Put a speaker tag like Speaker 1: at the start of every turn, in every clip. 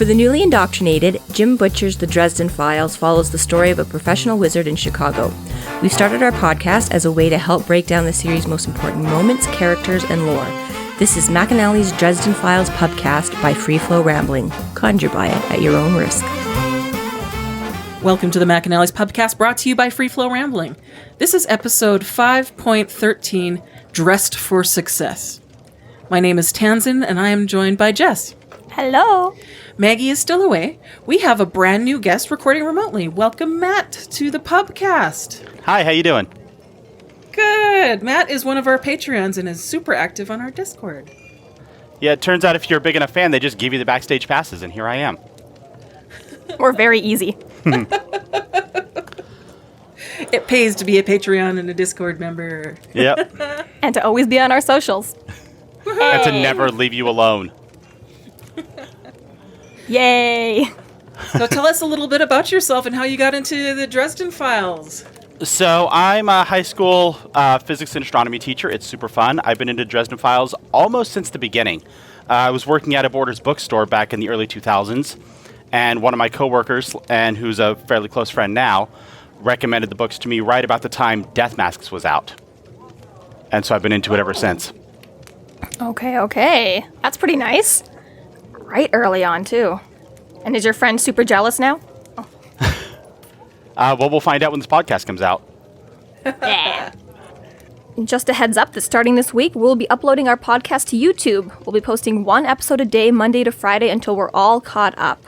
Speaker 1: For the newly indoctrinated, Jim Butcher's The Dresden Files follows the story of a professional wizard in Chicago. We've started our podcast as a way to help break down the series' most important moments, characters, and lore. This is McAnally's Dresden Files Pubcast by Free Flow Rambling. Conjure by it at your own risk.
Speaker 2: Welcome to the McAnally's Pubcast, brought to you by Free Flow Rambling. This is episode 5.13, Dressed for Success. My name is Tansenn, and I am joined by Jess.
Speaker 1: Hello.
Speaker 2: Maggie is still away. We have a brand new guest recording remotely. Welcome, Matt, to the Pubcast.
Speaker 3: Hi, how you doing?
Speaker 2: Good. Matt is one of our Patreons and is super active on our Discord.
Speaker 3: Yeah, it turns out if you're a big enough fan, they just give you the backstage passes, and here I am.
Speaker 1: We're very easy.
Speaker 2: It pays to be a Patreon and a Discord member.
Speaker 3: Yep.
Speaker 1: And to always be on our socials.
Speaker 3: And to never leave you alone.
Speaker 1: Yay.
Speaker 2: So tell us a little bit about yourself and how you got into the Dresden Files.
Speaker 3: So I'm a high school physics and astronomy teacher. It's super fun. I've been into Dresden Files almost since the beginning. I was working at a Borders bookstore back in the early 2000s, and one of my coworkers, and who's a fairly close friend now, recommended the books to me right about the time Death Masks was out. And so I've been into it ever since.
Speaker 1: Okay. That's pretty nice. Right early on, too. And is your friend super jealous now?
Speaker 3: Well, we'll find out when this podcast comes out.
Speaker 1: Yeah. Just a heads up that starting this week, we'll be uploading our podcast to YouTube. We'll be posting one episode a day, Monday to Friday, until we're all caught up,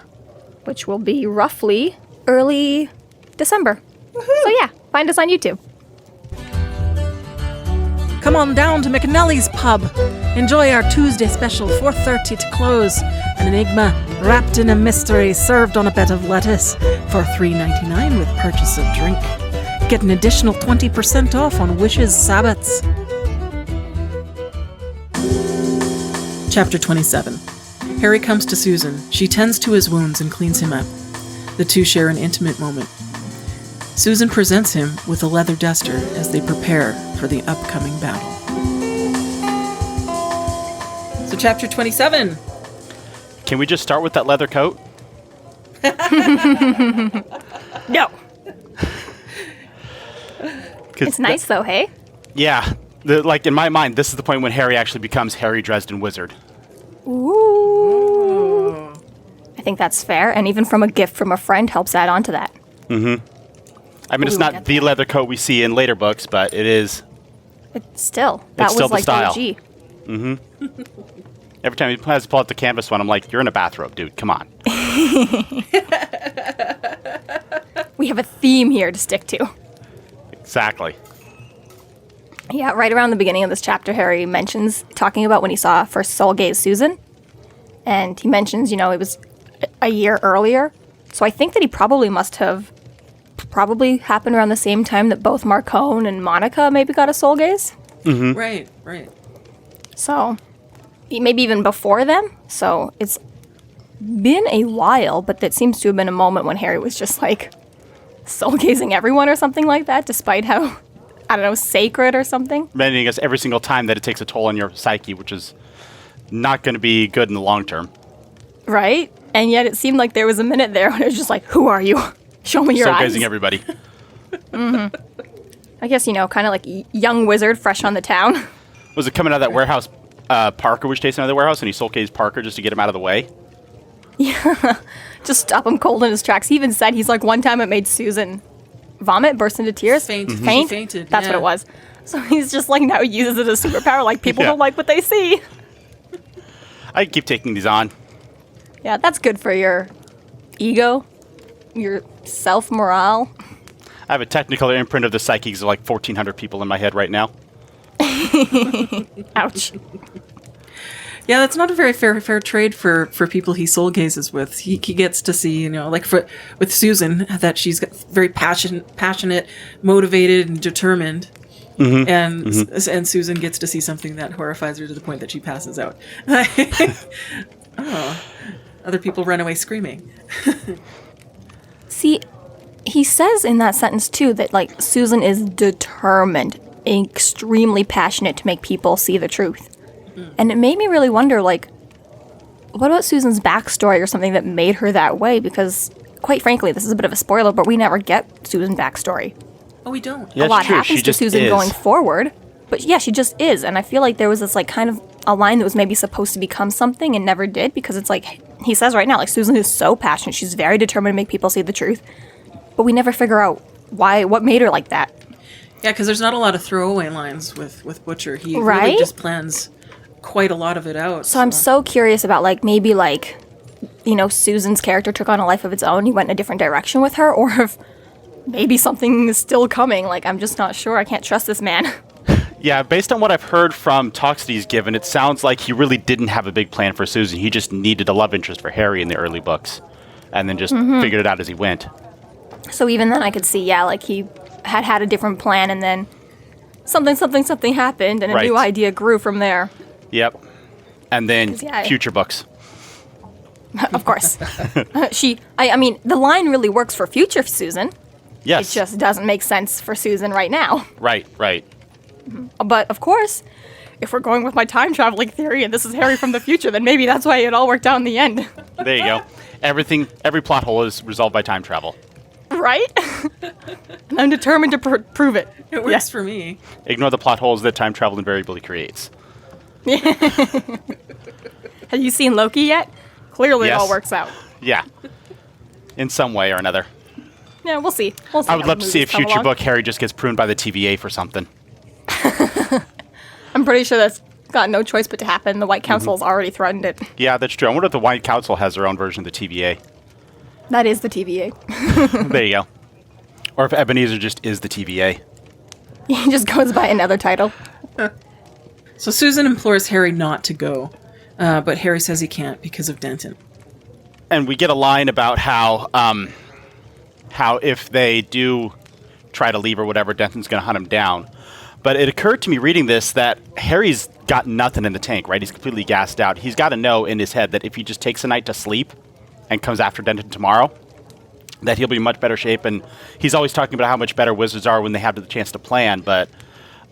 Speaker 1: which will be roughly early December. Woohoo! So yeah, find us on YouTube.
Speaker 2: Come on down to McAnally's Pub. Enjoy our Tuesday special, 4:30 to close. An enigma wrapped in a mystery served on a bed of lettuce for $3.99 with purchase of drink. Get an additional 20% off on Wish's Sabbats. Chapter 27. Harry comes to Susan. She tends to his wounds and cleans him up. The two share an intimate moment. Susan presents him with a leather duster as they prepare for the upcoming battle. So chapter 27.
Speaker 3: Can we just start with that leather coat?
Speaker 1: No. It's nice though, hey?
Speaker 3: Yeah. Like, in my mind, this is the point when Harry actually becomes Harry Dresden Wizard.
Speaker 1: Ooh. I think that's fair, and even from a gift from a friend helps add on to that.
Speaker 3: Mm-hmm. I mean, it's not the leather coat we see in later books, but it is.
Speaker 1: It's still. That
Speaker 3: it's
Speaker 1: was
Speaker 3: still the
Speaker 1: like
Speaker 3: style.
Speaker 1: OG.
Speaker 3: Mm-hmm. Every time he has to pull out the canvas one, I'm like, you're in a bathrobe, dude. Come on.
Speaker 1: We have a theme here to stick to.
Speaker 3: Exactly.
Speaker 1: Yeah, right around the beginning of this chapter, Harry mentions, talking about when he saw first soul gaze Susan. And he mentions, it was a year earlier. So I think that he probably happened around the same time that both Marcone and Monica maybe got a soul gaze.
Speaker 3: Mm-hmm.
Speaker 2: Right.
Speaker 1: So, maybe even before them. So, it's been a while, but that seems to have been a moment when Harry was just like soul gazing everyone or something like that, despite how, I don't know, sacred or something.
Speaker 3: Reminding us every single time that it takes a toll on your psyche, which is not going to be good in the long term.
Speaker 1: Right? And yet it seemed like there was a minute there when it was just like, who are you? Show me your eyes.
Speaker 3: Soul gazing everybody.
Speaker 1: Mm-hmm. I guess, kind of like young wizard fresh on the town.
Speaker 3: Was it coming out of that warehouse? Parker was chasing out of the warehouse, and he soul gazed Parker just to get him out of the way?
Speaker 1: Yeah. Just stop him cold in his tracks. He even said, he's like, one time it made Susan vomit, burst into tears.
Speaker 2: Faint.
Speaker 1: Mm-hmm.
Speaker 2: She fainted.
Speaker 1: That's what it was. So he's just like, now he uses it as a superpower. Like, people don't like what they see.
Speaker 3: I keep taking these on.
Speaker 1: Yeah, that's good for your ego, your self-morale.
Speaker 3: I have a technicolor imprint of the psyches of like 1,400 people in my head right now.
Speaker 1: Ouch.
Speaker 2: Yeah, that's not a very fair trade for people he soul gazes with. He gets to see, with Susan, that she's very passionate, motivated, and determined. Mm-hmm. And Susan gets to see something that horrifies her to the point that she passes out. Other people run away screaming.
Speaker 1: See, he says in that sentence, too, that, like, Susan is determined, extremely passionate to make people see the truth. Mm. And it made me really wonder, like,
Speaker 4: what about Susan's backstory or something that made her that way? Because, quite frankly, this is a bit of a spoiler, but we never get Susan's backstory.
Speaker 2: Oh, we don't.
Speaker 3: Yeah,
Speaker 4: A lot
Speaker 3: true.
Speaker 4: happens
Speaker 3: She
Speaker 4: to
Speaker 3: just
Speaker 4: Susan
Speaker 3: is.
Speaker 4: going forward, but yeah, she just is. And I feel like there was this like kind of a line that was maybe supposed to become something and never did, because it's like he says right now, like Susan is so passionate, she's very determined to make people see the truth, but we never figure out what made her like that.
Speaker 2: Yeah, because there's not a lot of throwaway lines with Butcher. He really
Speaker 4: Right?
Speaker 2: just plans quite a lot of it out.
Speaker 4: So I'm so curious about like maybe like, you know, Susan's character took on a life of its own. He went in a different direction with her, or if maybe something is still coming. Like, I'm just not sure. I can't trust this man.
Speaker 3: Yeah, based on what I've heard from talks that he's given, it sounds like he really didn't have a big plan for Susan. He just needed a love interest for Harry in the early books, and then just figured it out as he went.
Speaker 4: So even then I could see, yeah, like he had a different plan, and then something happened, and a new
Speaker 3: Right.
Speaker 4: idea grew from there.
Speaker 3: Yep. And then
Speaker 4: 'Cause, yeah,
Speaker 3: future books.
Speaker 4: Of course. I mean, the line really works for future Susan.
Speaker 3: Yes.
Speaker 4: It just doesn't make sense for Susan right now.
Speaker 3: Right, right.
Speaker 4: But of course, if we're going with my time traveling theory and this is Harry from the future, then maybe that's why it all worked out in the end.
Speaker 3: There you go. Every plot hole is resolved by time travel.
Speaker 4: Right? And I'm determined to prove it.
Speaker 2: It works for me.
Speaker 3: Ignore the plot holes that time travel invariably creates.
Speaker 4: Have you seen Loki yet? Clearly it all
Speaker 3: Yes.
Speaker 4: works out.
Speaker 3: Yeah. In some way or another.
Speaker 4: Yeah, we'll see. We'll see
Speaker 3: I would
Speaker 4: how
Speaker 3: love
Speaker 4: the
Speaker 3: to see a
Speaker 4: movies come
Speaker 3: future
Speaker 4: along.
Speaker 3: book Harry just gets pruned by the TVA for something.
Speaker 4: I'm pretty sure that's got no choice but to happen. The White Council's already threatened it.
Speaker 3: Yeah, that's true. I wonder if the White Council has their own version of the TVA.
Speaker 4: That is the TVA.
Speaker 3: There you go. Or if Ebenezer just is the TVA.
Speaker 4: He just goes by another title.
Speaker 2: So Susan implores Harry not to go, but Harry says he can't because of Denton.
Speaker 3: And we get a line about how if they do try to leave or whatever, Denton's going to hunt him down. But it occurred to me reading this that Harry's got nothing in the tank, right? He's completely gassed out. He's got to know in his head that if he just takes a night to sleep and comes after Denton tomorrow, that he'll be in much better shape. And he's always talking about how much better wizards are when they have the chance to plan. But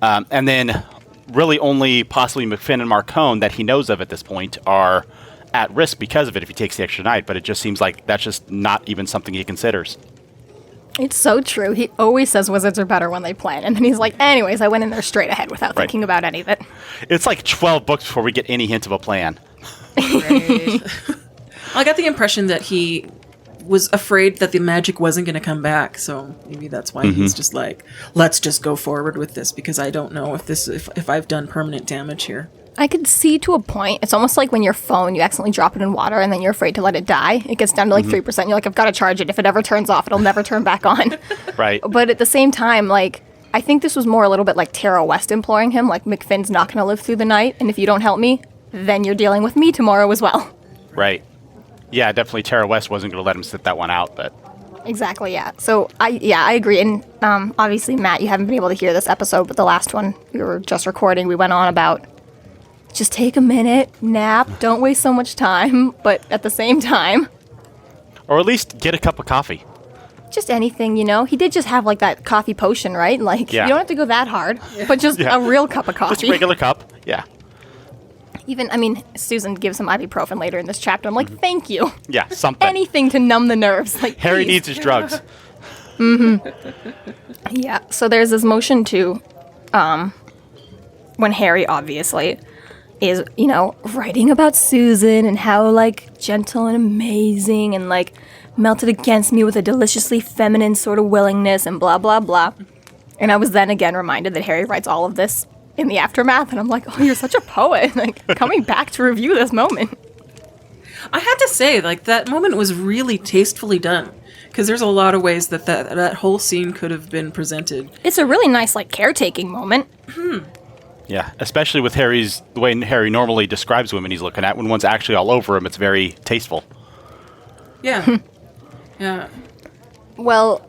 Speaker 3: and then really only possibly McFinn and Marcone that he knows of at this point are at risk because of it if he takes the extra night. But it just seems like that's just not even something he considers.
Speaker 4: It's so true. He always says wizards are better when they plan. And then he's like, anyways, I went in there straight ahead without
Speaker 3: Right.
Speaker 4: thinking about any of it.
Speaker 3: It's like 12 books before we get any hint of a plan.
Speaker 2: Right. I got the impression that he was afraid that the magic wasn't going to come back, so maybe that's why he's just like, let's just go forward with this because I don't know if I've done permanent damage here.
Speaker 4: I could see to a point. It's almost like when your phone, you accidentally drop it in water and then you're afraid to let it die. It gets down to like 3%. You're like, I've got to charge it. If it ever turns off, it'll never turn back on.
Speaker 3: Right.
Speaker 4: But at the same time, like, I think this was more a little bit like Tera West imploring him, like, McFinn's not going to live through the night, and if you don't help me, then you're dealing with me tomorrow as well.
Speaker 3: Right. Yeah, definitely Tera West wasn't going to let him sit that one out, but
Speaker 4: Exactly, yeah. So, I agree. And obviously, Matt, you haven't been able to hear this episode, but the last one we were just recording, we went on about just take a minute, nap, don't waste so much time, but at the same time,
Speaker 3: or at least get a cup of coffee.
Speaker 4: just anything, you know? He did just have, like, that coffee potion, right? Like,
Speaker 3: Yeah.
Speaker 4: you don't have to go that hard, but just
Speaker 3: Yeah.
Speaker 4: a real cup of coffee.
Speaker 3: Just a regular cup. Yeah.
Speaker 4: Even, I mean, Susan gives him ibuprofen later in this chapter. I'm like, thank you.
Speaker 3: Yeah, something.
Speaker 4: Anything to numb the nerves. Like,
Speaker 3: Harry
Speaker 4: please.
Speaker 3: needs his drugs.
Speaker 4: Yeah, so there's this motion too, when Harry obviously is, you know, writing about Susan and how, like, gentle and amazing and, like, melted against me with a deliciously feminine sort of willingness and blah, blah, blah. And I was then again reminded that Harry writes all of this in the aftermath, and I'm like, oh, you're such a poet. Like, coming back to review this moment.
Speaker 2: I had to say, like, that moment was really tastefully done. Because there's a lot of ways that whole scene could have been presented.
Speaker 4: It's a really nice, like, caretaking moment.
Speaker 3: Yeah, especially with the way Harry normally describes women he's looking at. When one's actually all over him, it's very tasteful.
Speaker 2: Yeah. Yeah.
Speaker 4: Well,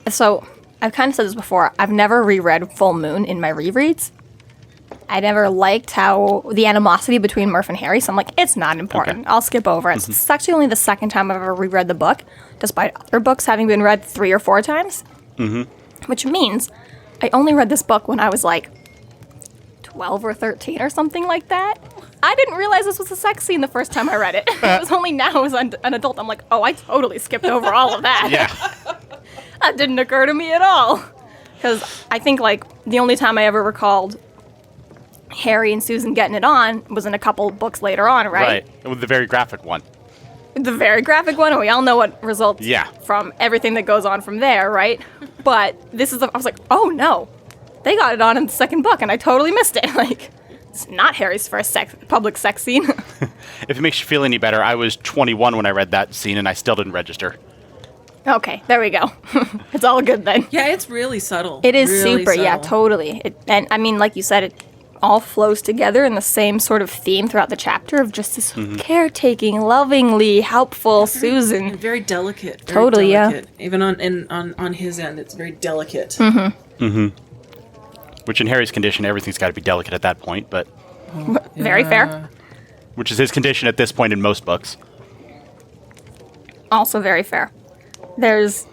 Speaker 4: so I've kind of said this before. I've never reread Full Moon in my rereads. I never liked how the animosity between Murph and Harry, so I'm like, it's not important.
Speaker 3: Okay.
Speaker 4: I'll skip over it. It's actually only the second time I've ever reread the book, despite other books having been read 3 or 4 times. Which means I only read this book when I was like 12 or 13 or something like that. I didn't realize this was a sex scene the first time I read it. It was only now as an adult I'm like, oh, I totally skipped over all of that.
Speaker 3: Yeah.
Speaker 4: That didn't occur to me at all. Because I think, like, the only time I ever recalled Harry and Susan getting it on was in a couple books later on, right?
Speaker 3: Right. With the very graphic one.
Speaker 4: The very graphic one, and we all know what results
Speaker 3: Yeah.
Speaker 4: from everything that goes on from there, right? But this is, I was like, oh no, they got it on in the second book, and I totally missed it. Like, it's not Harry's first public sex scene.
Speaker 3: If it makes you feel any better, I was 21 when I read that scene, and I still didn't register.
Speaker 4: Okay, there we go. It's all good then.
Speaker 2: Yeah, it's really subtle.
Speaker 4: It is
Speaker 2: really
Speaker 4: super, yeah,
Speaker 2: subtle.
Speaker 4: totally. And I mean, like you said, it all flows together in the same sort of theme throughout the chapter of just this caretaking, lovingly helpful Susan.
Speaker 2: And very delicate. Very
Speaker 4: Totally, yeah.
Speaker 2: delicate. Even on his end, it's very delicate.
Speaker 3: Which in Harry's condition, everything's got to be delicate at that point, but
Speaker 4: Very fair.
Speaker 3: which is his condition at this point in most books.
Speaker 4: Also very fair. There's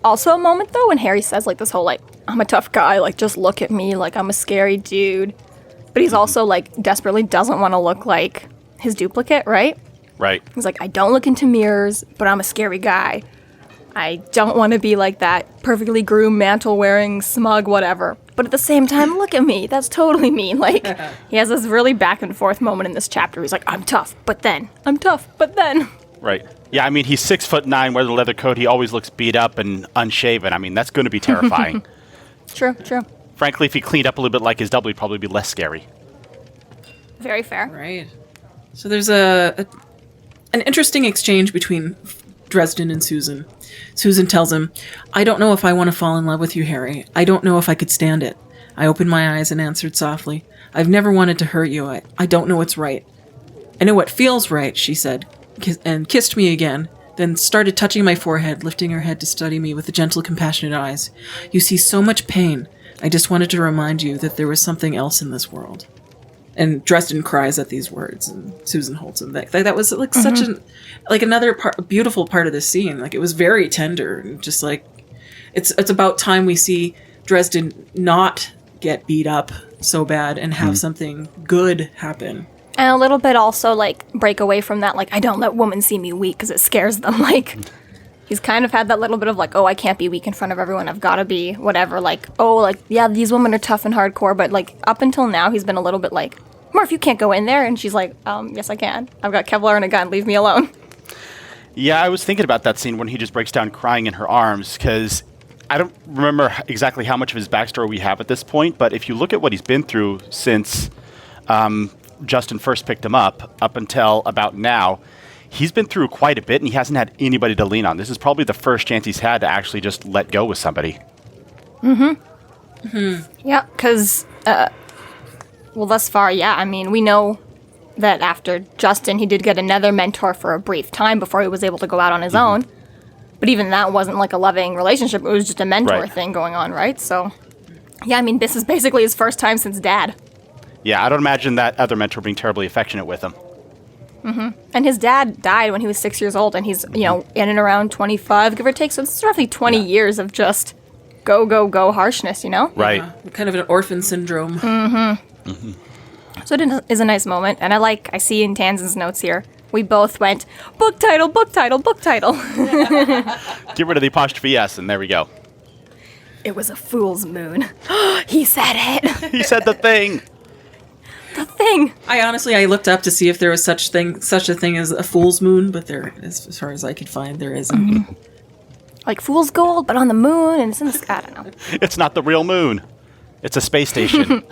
Speaker 4: also a moment, though, when Harry says, like, this whole, like, I'm a tough guy, like, just look at me, like, I'm a scary dude. But he's also, like, desperately doesn't want to look like his duplicate, right?
Speaker 3: Right.
Speaker 4: He's like, I don't look into mirrors, but I'm a scary guy. I don't want to be like that perfectly groomed, mantle-wearing, smug, whatever. But at the same time, look at me. That's totally me. Like, he has this really back-and-forth moment in this chapter. He's like, I'm tough, but then. I'm tough, but then.
Speaker 3: Right. Yeah, I mean, he's 6'9", wears a leather coat. He always looks beat up and unshaven. I mean, that's going to be terrifying.
Speaker 4: True.
Speaker 3: Frankly, if he cleaned up a little bit like his double, he'd probably be less scary.
Speaker 4: Very fair.
Speaker 2: Right. So there's an interesting exchange between Dresden and Susan. Susan tells him, I don't know if I want to fall in love with you, Harry. I don't know if I could stand it. I opened my eyes and answered softly, I've never wanted to hurt you. I don't know what's right. I know what feels right, she said, and kissed me again, then started touching my forehead, lifting her head to study me with the gentle, compassionate eyes. You see so much pain. I just wanted to remind you that there was something else in this world. And Dresden cries at these words, and Susan holds him back. That was like such another beautiful part of this scene. Like, it was very tender, and just like it's about time we see Dresden not get beat up so bad and have something good happen.
Speaker 4: And a little bit also, like, break away from that, like, I don't let women see me weak because it scares them. Like, he's kind of had that little bit of, like, oh, I can't be weak in front of everyone. I've got to be whatever. Like, oh, like, yeah, these women are tough and hardcore. But, like, up until now, he's been a little bit like, Murph, you can't go in there. And she's like, yes, I can. I've got Kevlar and a gun. Leave me alone.
Speaker 3: Yeah, I was thinking about that scene when he just breaks down crying in her arms, because I don't remember exactly how much of his backstory we have at this point, but if you look at what he's been through since Justin first picked him up until about now, he's been through quite a bit, and he hasn't had anybody to lean on. This is probably the first chance he's had to actually just let go with somebody.
Speaker 4: Yeah, because, well, thus far, yeah. I mean, we know that after Justin, he did get another mentor for a brief time before he was able to go out on his own. But even that wasn't like a loving relationship. It was just a mentor thing going on, right? So, yeah, I mean, this is basically his first time since Dad.
Speaker 3: Yeah, I don't imagine that other mentor being terribly affectionate with him.
Speaker 4: And his dad died when he was 6 years old, and he's, you know, in and around 25, give or take. So it's roughly 20 years of just go harshness, you know?
Speaker 3: Right.
Speaker 2: Yeah, kind of an orphan syndrome.
Speaker 4: So it is a nice moment, and I see in Tansenn's notes here, we both went, book title, book title, book title.
Speaker 3: Get rid of the apostrophe S, and there we go.
Speaker 4: It was a fool's moon. He said it.
Speaker 3: He said the thing.
Speaker 4: The thing.
Speaker 2: I looked up to see if there was such a thing as a fool's moon, but there, as far as I could find, there isn't.
Speaker 4: Like fool's gold, but on the moon, and it's in the sky. I don't know.
Speaker 3: It's not the real moon. It's a space station.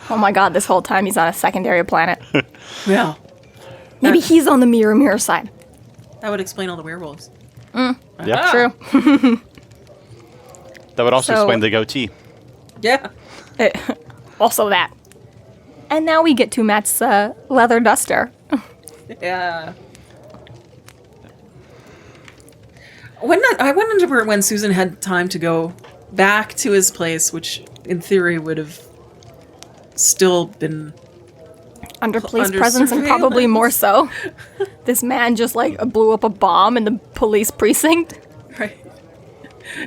Speaker 4: Oh my god, this whole time he's on a secondary planet.
Speaker 2: Yeah.
Speaker 4: Maybe he's on the mirror side.
Speaker 2: That would explain all the werewolves.
Speaker 3: Yeah.
Speaker 4: True.
Speaker 3: That would also
Speaker 4: So-
Speaker 3: explain the goatee.
Speaker 2: Yeah.
Speaker 4: Also that. And now we get to Matt's leather duster.
Speaker 2: Yeah. I wonder when Susan had time to go back to his place, which in theory would have still been
Speaker 4: Under police
Speaker 2: Under
Speaker 4: presence, and probably
Speaker 2: surveillance.
Speaker 4: more so. This man just like blew up a bomb in the police precinct.
Speaker 2: right,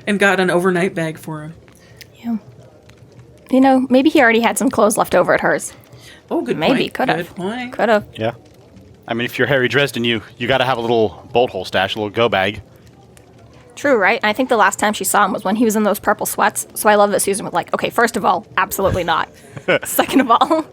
Speaker 2: and got an overnight bag for him.
Speaker 4: You know, maybe he already had some clothes left over at hers.
Speaker 2: Oh, good
Speaker 4: Maybe,
Speaker 2: point.
Speaker 4: could have.
Speaker 2: Good point.
Speaker 4: Could have.
Speaker 3: Yeah. I mean, if you're Harry Dresden, you got to have a little bolt hole stash, a little go bag.
Speaker 4: True, right? And I think the last time she saw him was when he was in those purple sweats. So I love that Susan was like, okay, first of all, absolutely not. Second of all.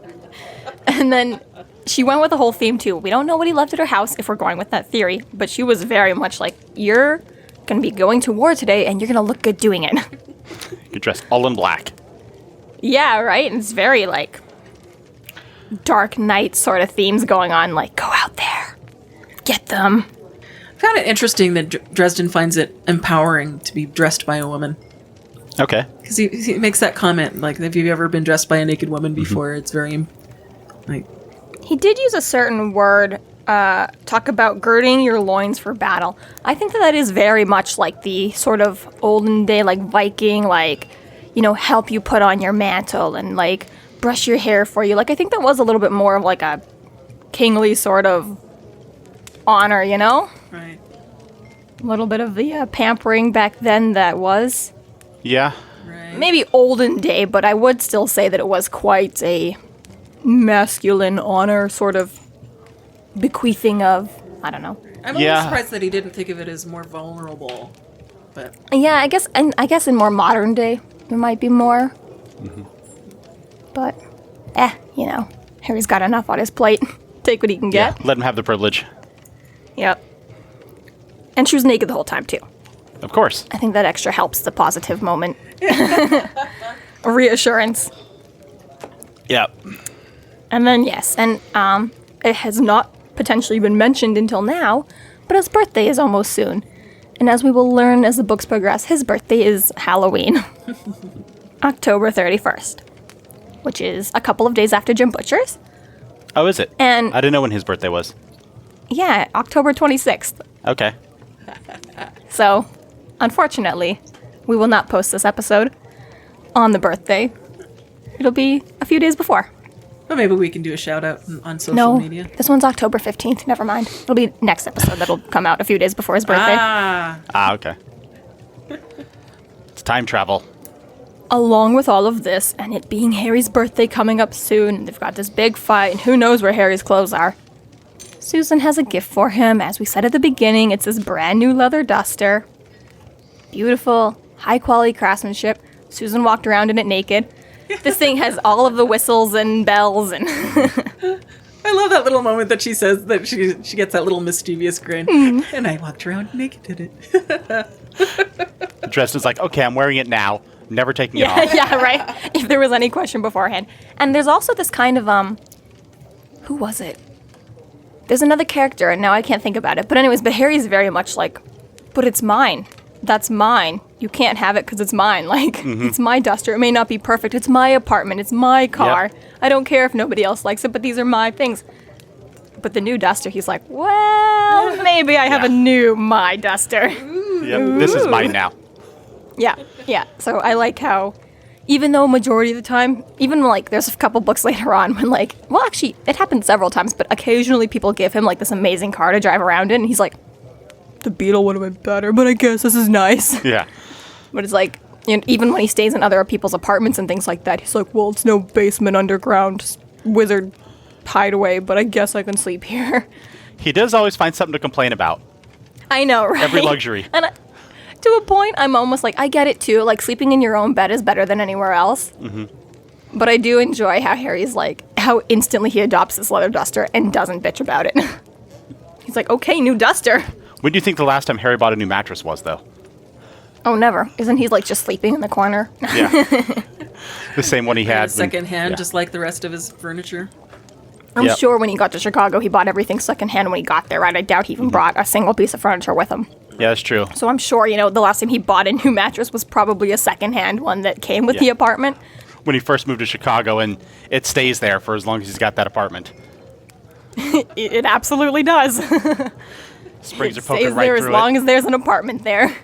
Speaker 4: And then she went with the whole theme, too. We don't know what he left at her house if we're going with that theory. But she was very much like, you're going to be going to war today and you're going to look good doing it.
Speaker 3: You're dressed all in black.
Speaker 4: Yeah, right? And it's very, like, Dark Knight sort of themes going on. Like, go out there. Get them.
Speaker 2: I found it interesting that Dresden finds it empowering to be dressed by a woman.
Speaker 3: Okay.
Speaker 2: Because he makes that comment, like, have you ever been dressed by a naked woman before? It's very, like...
Speaker 4: He did use a certain word, talk about girding your loins for battle. I think that is very much like the sort of olden day, like, Viking, like, you know, help you put on your mantle and, like, brush your hair for you. Like, I think that was a little bit more of, like, a kingly sort of honor, you know?
Speaker 2: Right.
Speaker 4: A little bit of the pampering back then that was.
Speaker 3: Yeah.
Speaker 2: Right.
Speaker 4: Maybe olden day, but I would still say that it was quite a masculine honor sort of bequeathing of, I don't know.
Speaker 2: I'm a little surprised that he didn't think of it as more vulnerable, but...
Speaker 4: Yeah, I guess in more modern day, there might be more. Mm-hmm. But, you know, Harry's got enough on his plate. Take what he can get.
Speaker 3: Yeah, let him have the privilege.
Speaker 4: Yep. And she was naked the whole time, too.
Speaker 3: Of course.
Speaker 4: I think that extra helps the positive moment. Reassurance.
Speaker 3: Yeah.
Speaker 4: And then, yes, and it has not potentially been mentioned until now, but his birthday is almost soon. And as we will learn as the books progress, his birthday is Halloween. October 31st, which is a couple of days after Jim Butcher's.
Speaker 3: Oh, is it?
Speaker 4: And
Speaker 3: I didn't know when his birthday was.
Speaker 4: Yeah, October 26th.
Speaker 3: Okay.
Speaker 4: So, unfortunately, we will not post this episode on the birthday. It'll be a few days before.
Speaker 2: But maybe we can do a shout out on social media.
Speaker 4: This one's October 15th. Never mind. It'll be next episode that'll come out a few days before his birthday.
Speaker 3: Okay. It's time travel.
Speaker 4: Along with all of this, and it being Harry's birthday coming up soon, they've got this big fight, and who knows where Harry's clothes are. Susan has a gift for him. As we said at the beginning, it's this brand new leather duster. Beautiful, high-quality craftsmanship. Susan walked around in it naked. This thing has all of the whistles and bells and...
Speaker 2: I love that little moment that she says that she gets that little mischievous grin. And I walked around naked in it.
Speaker 3: Dresden's like, okay, I'm wearing it now. Never taking it off.
Speaker 4: Yeah, right. If there was any question beforehand. And there's also this kind of, who was it? There's another character, and now I can't think about it. But anyways, but Harry's very much like, but it's mine. That's mine. You can't have it because it's mine. Like, It's my duster. It may not be perfect. It's my apartment. It's my car.
Speaker 3: Yep.
Speaker 4: I don't care if nobody else likes it, but these are my things. But the new duster, he's like, well, maybe I have a new my duster.
Speaker 3: Yep, this is mine now.
Speaker 4: Yeah. So I like how, even though majority of the time, even like there's a couple books later on when like, well, actually, it happened several times, but occasionally people give him like this amazing car to drive around in, and he's like, the Beetle would have been better, but I guess this is nice.
Speaker 3: Yeah.
Speaker 4: But it's like, you know, even when he stays in other people's apartments and things like that, he's like, well, it's no basement underground wizard hideaway, but I guess I can sleep here.
Speaker 3: He does always find something to complain about.
Speaker 4: I know, right?
Speaker 3: Every luxury.
Speaker 4: And to a point, I'm almost like, I get it too. Like, sleeping in your own bed is better than anywhere else. Mm-hmm. But I do enjoy how Harry's like, how instantly he adopts this leather duster and doesn't bitch about it. He's like, okay, new duster.
Speaker 3: When do you think the last time Harry bought a new mattress was, though?
Speaker 4: Oh, never. Isn't he like just sleeping in the corner?
Speaker 3: Yeah. The same one he had.
Speaker 2: Secondhand, just like the rest of his furniture.
Speaker 4: I'm sure when he got to Chicago, he bought everything secondhand when he got there, right? I doubt he even brought a single piece of furniture with him.
Speaker 3: Yeah, that's true.
Speaker 4: So I'm sure, you know, the last time he bought a new mattress was probably a secondhand one that came with the apartment.
Speaker 3: When he first moved to Chicago, and it stays there for as long as he's got that apartment.
Speaker 4: It absolutely does.
Speaker 3: Springs are
Speaker 4: Stays
Speaker 3: poking right
Speaker 4: there
Speaker 3: through
Speaker 4: as long as there's an apartment there.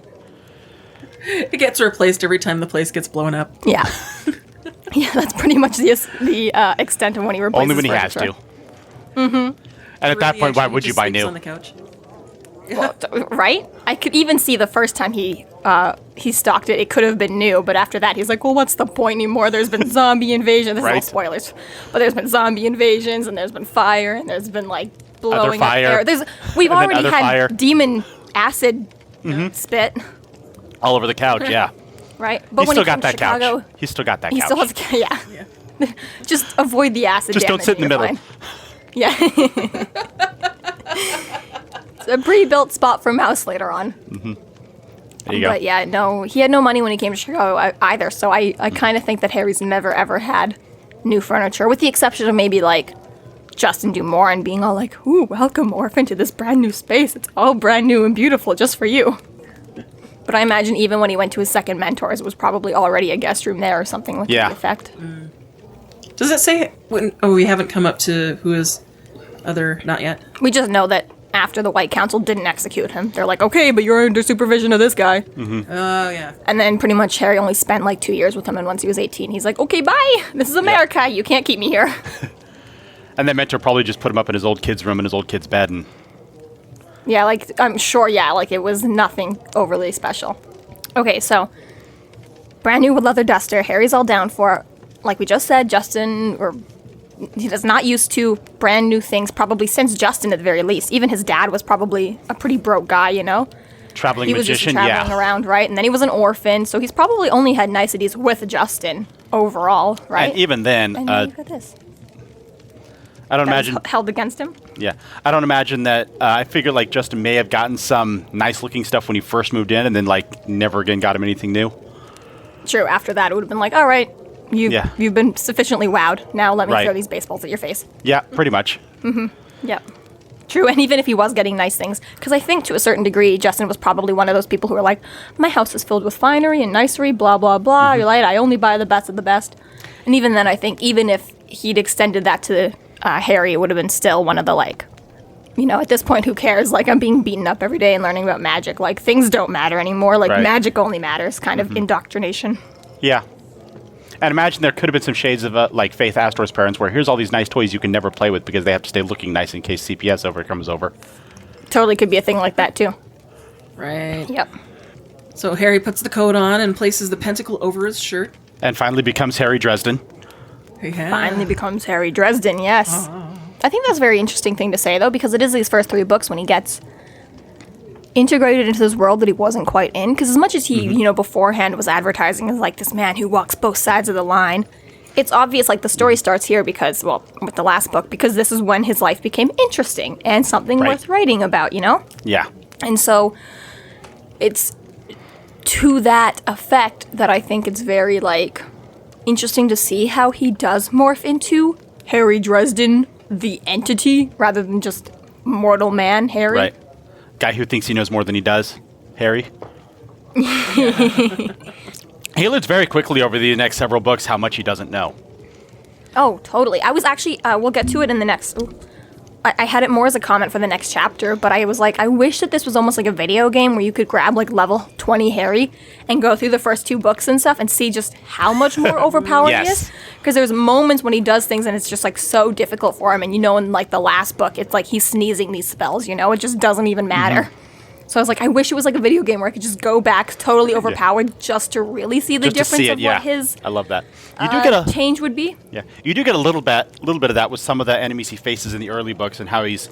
Speaker 2: It gets replaced every time the place gets blown up.
Speaker 4: Yeah. Yeah, that's pretty much the extent of when he replaces
Speaker 3: Only when he has
Speaker 4: furniture.
Speaker 3: to. Mm-hmm. And at that point, why would you buy new?
Speaker 2: On the couch.
Speaker 4: Well, right? I could even see the first time he stalked it. It could have been new, but after that, he's like, "Well, what's the point anymore? There's been zombie invasion. This is all spoilers, but there's been zombie invasions, and there's been fire, and there's been like blowing up air. We've already had
Speaker 3: fire.
Speaker 4: demon acid spit
Speaker 3: all over the couch. Yeah,
Speaker 4: right. But
Speaker 3: he's
Speaker 4: when
Speaker 3: still
Speaker 4: he came
Speaker 3: got that
Speaker 4: to Chicago,
Speaker 3: couch. He's still got that
Speaker 4: he
Speaker 3: couch.
Speaker 4: still has yeah. Just avoid the acid.
Speaker 3: Just don't sit in the middle.
Speaker 4: Fine. Yeah. It's a pre-built spot for Mouse later on.
Speaker 3: There you go.
Speaker 4: But yeah, no, he had no money when he came to Chicago either. So I kind of think that Harry's never ever had new furniture, with the exception of maybe like Justin Dumore and being all like, "Ooh, welcome, orphan, to this brand new space. It's all brand new and beautiful just for you." But I imagine even when he went to his second mentors, it was probably already a guest room there or something with the effect.
Speaker 2: Does it say when? Oh, we haven't come up to who is other. Not yet.
Speaker 4: We just know that after the White Council didn't execute him, they're like, "Okay, but you're under supervision of this guy."
Speaker 2: Oh, yeah.
Speaker 4: And then pretty much Harry only spent like 2 years with him, and once he was 18, he's like, "Okay, bye. This is America. You can't keep me here."
Speaker 3: And that mentor probably just put him up in his old kid's room in his old kid's bed. And
Speaker 4: Yeah, like, I'm sure, like, it was nothing overly special. Okay, so, brand new leather duster, Harry's all down for. Like we just said, he is not used to brand new things, probably since Justin at the very least. Even his dad was probably a pretty broke guy, you know?
Speaker 3: Traveling
Speaker 4: he was
Speaker 3: magician,
Speaker 4: just traveling around, right? And then he was an orphan, so he's probably only had niceties with Justin overall, right?
Speaker 3: And even then,
Speaker 4: and then you got this.
Speaker 3: I don't imagine
Speaker 4: held against him.
Speaker 3: Yeah, I don't imagine that. I figure like Justin may have gotten some nice looking stuff when he first moved in, and then like never again got him anything new.
Speaker 4: True. After that, it would have been like, all right, you've been sufficiently wowed. Now let me throw these baseballs at your face.
Speaker 3: Yeah, pretty much.
Speaker 4: Yep. True, and even if he was getting nice things, because I think to a certain degree, Justin was probably one of those people who were like, my house is filled with finery and nicery, blah, blah, blah. You're like, I only buy the best of the best. And even then, I think, even if he'd extended that to Harry, it would have been still one of the, like, you know, at this point, who cares? Like, I'm being beaten up every day and learning about magic. Like, things don't matter anymore. Like, magic only matters, kind of indoctrination.
Speaker 3: Yeah. And imagine there could have been some shades of, like, Faith Astor's parents, where here's all these nice toys you can never play with because they have to stay looking nice in case CPS comes over.
Speaker 4: Totally could be a thing like that, too.
Speaker 2: Right.
Speaker 4: Yep.
Speaker 2: So Harry puts the coat on and places the pentacle over his shirt.
Speaker 3: And finally becomes Harry Dresden.
Speaker 2: Yeah.
Speaker 4: Finally becomes Harry Dresden, yes. I think that's a very interesting thing to say, though, because it is these first 3 books when he gets integrated into this world that he wasn't quite in. Because as much as he, you know, beforehand was advertising as, like, this man who walks both sides of the line, it's obvious, like, the story starts here because, well, with the last book, because this is when his life became interesting and something worth writing about, you know?
Speaker 3: Yeah.
Speaker 4: And so it's to that effect that I think it's very, like, interesting to see how he does morph into Harry Dresden, the entity, rather than just mortal man Harry.
Speaker 3: Right. Guy who thinks he knows more than he does. Harry. He learns very quickly over the next several books how much he doesn't know.
Speaker 4: Oh, totally. I was actually, we'll get to it in the next... I had it more as a comment for the next chapter, but I was like, I wish that this was almost like a video game where you could grab like level 20 Harry and go through the first 2 books and stuff and see just how much more overpowered he is. Because there's moments when he does things and it's just like so difficult for him. And you know, in like the last book, it's like he's sneezing these spells, you know, it just doesn't even matter. So I was like, I wish it was like a video game where I could just go back totally overpowered just to really see the difference of what his
Speaker 3: I love that. You do get
Speaker 4: change would be.
Speaker 3: Yeah, you do get a little bit of that with some of the enemies he faces in the early books and how he's.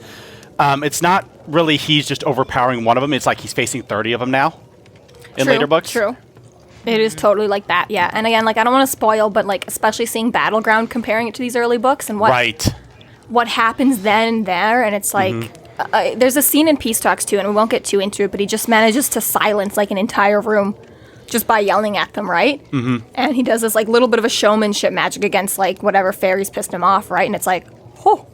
Speaker 3: It's not really he's just overpowering one of them. It's like he's facing 30 of them now in later books.
Speaker 4: True. It is totally like that, yeah. And again, like I don't want to spoil, but like especially seeing Battleground, comparing it to these early books and what happens then and there, and it's like. There's a scene in Peace Talks too, and we won't get too into it, but he just manages to silence like an entire room just by yelling at them, right? And he does this like little bit of a showmanship magic against like whatever fairies pissed him off, right? And it's like, oh,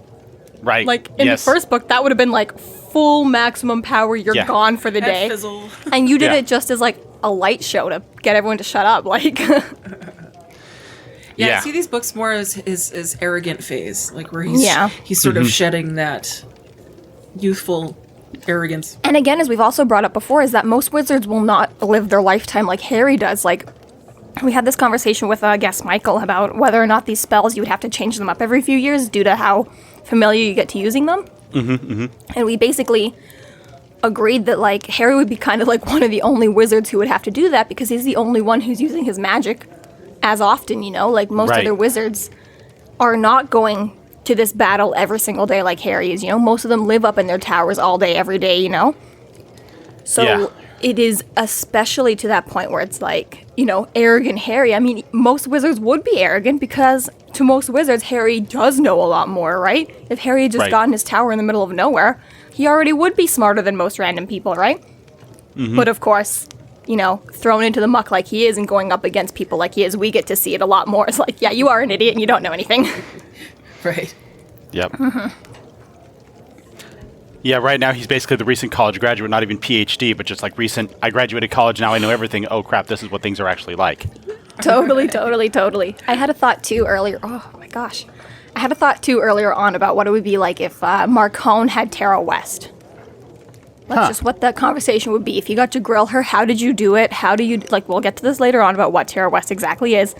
Speaker 3: right.
Speaker 4: Like in the first book, that would have been like full maximum power. You're gone for the day, and you did it just as like a light show to get everyone to shut up, like.
Speaker 2: I see these books more as his arrogant phase, like where he's sort of shedding that youthful arrogance.
Speaker 4: And again, as we've also brought up before, is that most wizards will not live their lifetime like Harry does. Like, we had this conversation with guest Michael about whether or not these spells, you would have to change them up every few years due to how familiar you get to using them. And we basically agreed that like Harry would be kind of like one of the only wizards who would have to do that because he's the only one who's using his magic as often, you know? Like most
Speaker 3: Right.
Speaker 4: other wizards are not going to this battle every single day like Harry is, you know? Most of them live up in their towers all day, every day, you know? So
Speaker 3: Yeah.
Speaker 4: it is especially to that point where it's like, you know, arrogant Harry. I mean, most wizards would be arrogant because to most wizards, Harry does know a lot more, right? If Harry had just
Speaker 3: Right.
Speaker 4: gotten his tower in the middle of nowhere, he already would be smarter than most random people, right? But of course, you know, thrown into the muck like he is and going up against people like he is, we get to see it a lot more. It's like, yeah, you are an idiot and you don't know anything.
Speaker 2: Right.
Speaker 3: Yep. Yeah, right now he's basically the recent college graduate, not even PhD, but just like recent, I graduated college, now I know everything. Oh crap, this is what things are actually like.
Speaker 4: Totally. I had a thought too earlier. Oh my gosh. I had a thought too earlier on about what it would be like if Marcone had Tera West. That's just what that conversation would be. If you got to grill her, how did you do it? How do you, like, we'll get to this later on about what Tera West exactly is.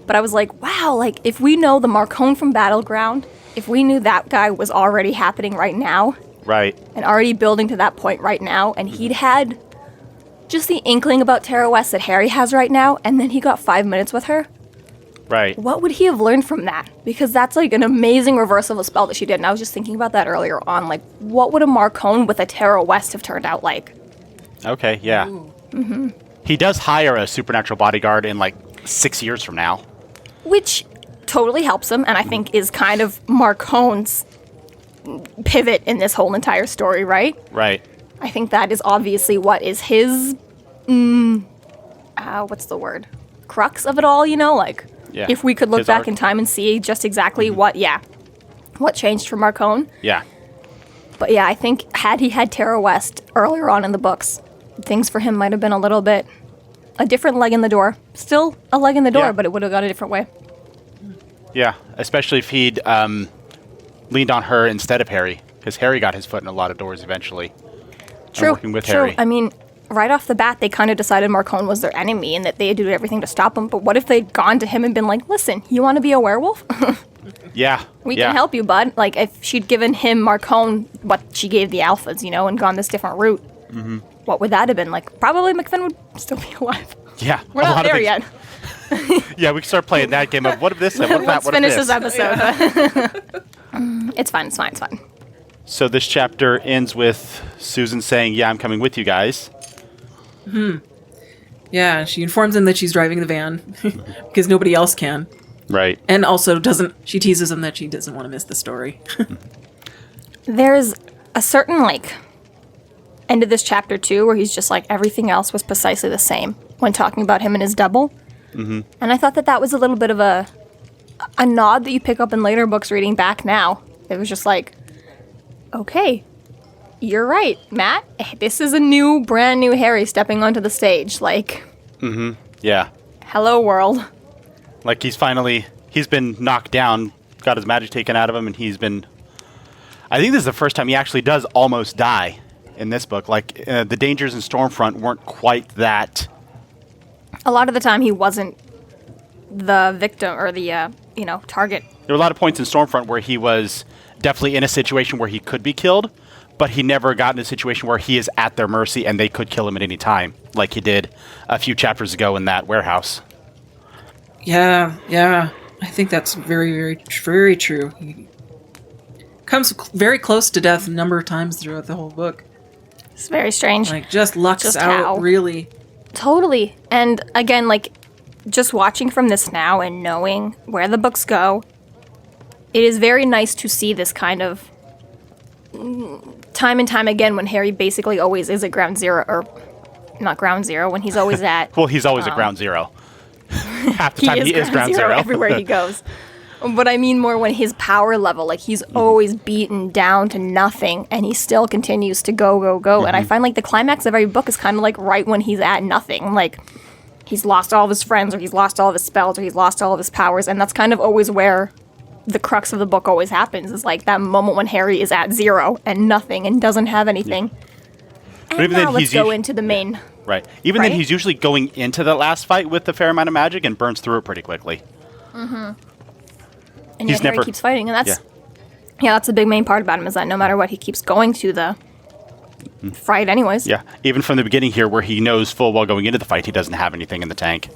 Speaker 4: But I was like, wow, like, if we know the Marcone from Battleground, if we knew that guy was already happening right now,
Speaker 3: Right.
Speaker 4: and already building to that point right now, and he'd had just the inkling about Tera West that Harry has right now, and then he got 5 minutes with her,
Speaker 3: Right.
Speaker 4: what would he have learned from that? Because that's like an amazing reversal of a spell that she did, and I was just thinking about that earlier on, like, what would a Marcone with a Tera West have turned out like?
Speaker 3: Okay, yeah. He does hire a supernatural bodyguard in like 6 years from now.
Speaker 4: Which totally helps him, and I think is kind of Marcone's pivot in this whole entire story, right?
Speaker 3: Right.
Speaker 4: I think that is obviously what is his, what's the word? Crux of it all, you know? Like,
Speaker 3: Yeah.
Speaker 4: if we could look
Speaker 3: His
Speaker 4: back
Speaker 3: arc.
Speaker 4: in time and see just exactly what changed for Marcone.
Speaker 3: Yeah.
Speaker 4: But yeah, I think had he had Tera West earlier on in the books, things for him might have been a little bit, a different leg in the door. Still a leg in the door,
Speaker 3: Yeah.
Speaker 4: but it would have gone a different way.
Speaker 3: Yeah. Especially if he'd leaned on her instead of Harry, because Harry got his foot in a lot of doors eventually.
Speaker 4: True,
Speaker 3: working with
Speaker 4: true.
Speaker 3: Harry.
Speaker 4: I mean, right off the bat, they kind of decided Marcone was their enemy and that they had to do everything to stop him. But what if they'd gone to him and been like, listen, you want to be a werewolf?
Speaker 3: Yeah.
Speaker 4: We
Speaker 3: yeah.
Speaker 4: can help you, bud. Like, if she'd given him Marcone what she gave the alphas, you know, and gone this different route, what would that have been? Like, probably McFinn would still be alive.
Speaker 3: Yeah.
Speaker 4: We're
Speaker 3: a
Speaker 4: not
Speaker 3: lot of
Speaker 4: there
Speaker 3: things-
Speaker 4: yet.
Speaker 3: Yeah, we can start playing that game of what if this and what if that,
Speaker 4: Let's
Speaker 3: what if
Speaker 4: finish
Speaker 3: this.
Speaker 4: this episode. It's fine.
Speaker 3: So this chapter ends with Susan saying, yeah, I'm coming with you guys.
Speaker 2: Yeah, she informs him that she's driving the van because nobody else can.
Speaker 3: Right.
Speaker 2: And also she teases him that she doesn't want to miss the story.
Speaker 4: There's a certain, like, end of this chapter, too, where he's just like, everything else was precisely the same when talking about him and his double. And I thought that was a little bit of a nod that you pick up in later books reading back now. It was just like, okay, you're right, Matt. This is a brand new Harry stepping onto the stage. Like,
Speaker 3: Yeah.
Speaker 4: hello, world.
Speaker 3: Like he's been knocked down, got his magic taken out of him, and I think this is the first time he actually does almost die in this book. Like, the dangers in Stormfront weren't quite that.
Speaker 4: A lot of the time he wasn't the victim or the, target.
Speaker 3: There were a lot of points in Stormfront where he was definitely in a situation where he could be killed, but he never got in a situation where he is at their mercy and they could kill him at any time, like he did a few chapters ago in that warehouse.
Speaker 2: Yeah. I think that's very, very, very true. He comes very close to death a number of times throughout the whole book.
Speaker 4: It's very strange.
Speaker 2: Like, just lucks
Speaker 4: Just
Speaker 2: out,
Speaker 4: how?
Speaker 2: really.
Speaker 4: Totally. And again, like, just watching from this now and knowing where the books go, it is very nice to see this kind of time and time again when Harry basically always is at ground zero, or not ground zero, when he's always at...
Speaker 3: Well, he's always at ground zero. Half the time he is ground zero.
Speaker 4: everywhere he goes. But I mean more when his power level, like he's always beaten down to nothing and he still continues to go. And I find like the climax of every book is kind of like right when he's at nothing. Like he's lost all of his friends or he's lost all of his spells or he's lost all of his powers. And that's kind of always where the crux of the book always happens, is like that moment when Harry is at zero and nothing and doesn't have anything.
Speaker 3: But
Speaker 4: And
Speaker 3: even
Speaker 4: now
Speaker 3: then,
Speaker 4: let's
Speaker 3: he's
Speaker 4: go
Speaker 3: usu-
Speaker 4: into the main...
Speaker 3: Right. Even then,
Speaker 4: Right?
Speaker 3: he's usually going into the last fight with a fair amount of magic and burns through it pretty quickly.
Speaker 4: And
Speaker 3: He's
Speaker 4: yet Harry
Speaker 3: never-
Speaker 4: keeps fighting, and that's that's the big main part about him, is that no matter what, he keeps going to the fright anyways.
Speaker 3: Yeah, even from the beginning here, where he knows full well going into the fight, he doesn't have anything in the tank.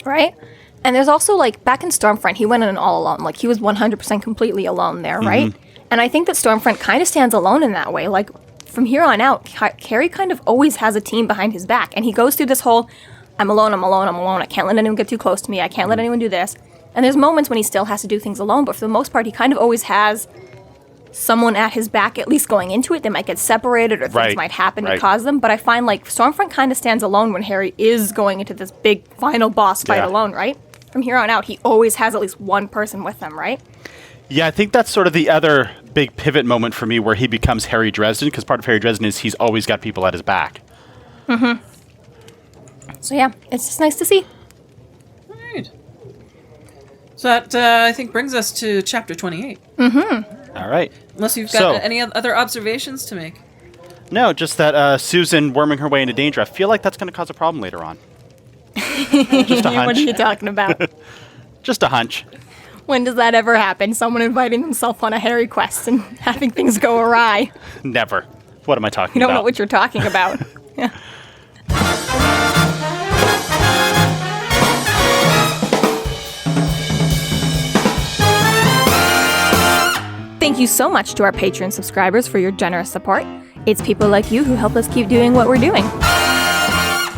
Speaker 4: Right? And there's also, like, back in Stormfront, he went in all alone. Like, he was 100% completely alone there, right? And I think that Stormfront kind of stands alone in that way. Like, from here on out, Harry kind of always has a team behind his back. And he goes through this whole, I'm alone, I'm alone, I'm alone. I can't let anyone get too close to me. I can't let anyone do this. And there's moments when he still has to do things alone. But for the most part, he kind of always has someone at his back, at least going into it. They might get separated or things might happen to cause them. But I find, like, Stormfront kind of stands alone when Harry is going into this big final boss fight alone, right? From here on out, he always has at least one person with him, right?
Speaker 3: Yeah, I think that's sort of the other big pivot moment for me where he becomes Harry Dresden, because part of Harry Dresden is he's always got people at his back.
Speaker 4: So yeah, it's just nice to see.
Speaker 2: All right. So that, I think, brings us to chapter 28.
Speaker 3: All right.
Speaker 2: Unless you've got any other observations to make.
Speaker 3: No, just that Susan worming her way into danger. I feel like that's going to cause a problem later on. Just a hunch.
Speaker 4: What are you talking about?
Speaker 3: Just a hunch.
Speaker 4: When does that ever happen? Someone inviting themselves on a Harry quest and having things go awry.
Speaker 3: Never. What am I talking
Speaker 4: You don't
Speaker 3: about?
Speaker 4: know what you're talking about. Yeah. Thank you so much to our Patreon subscribers for your generous support. It's people like you who help us keep doing what we're doing.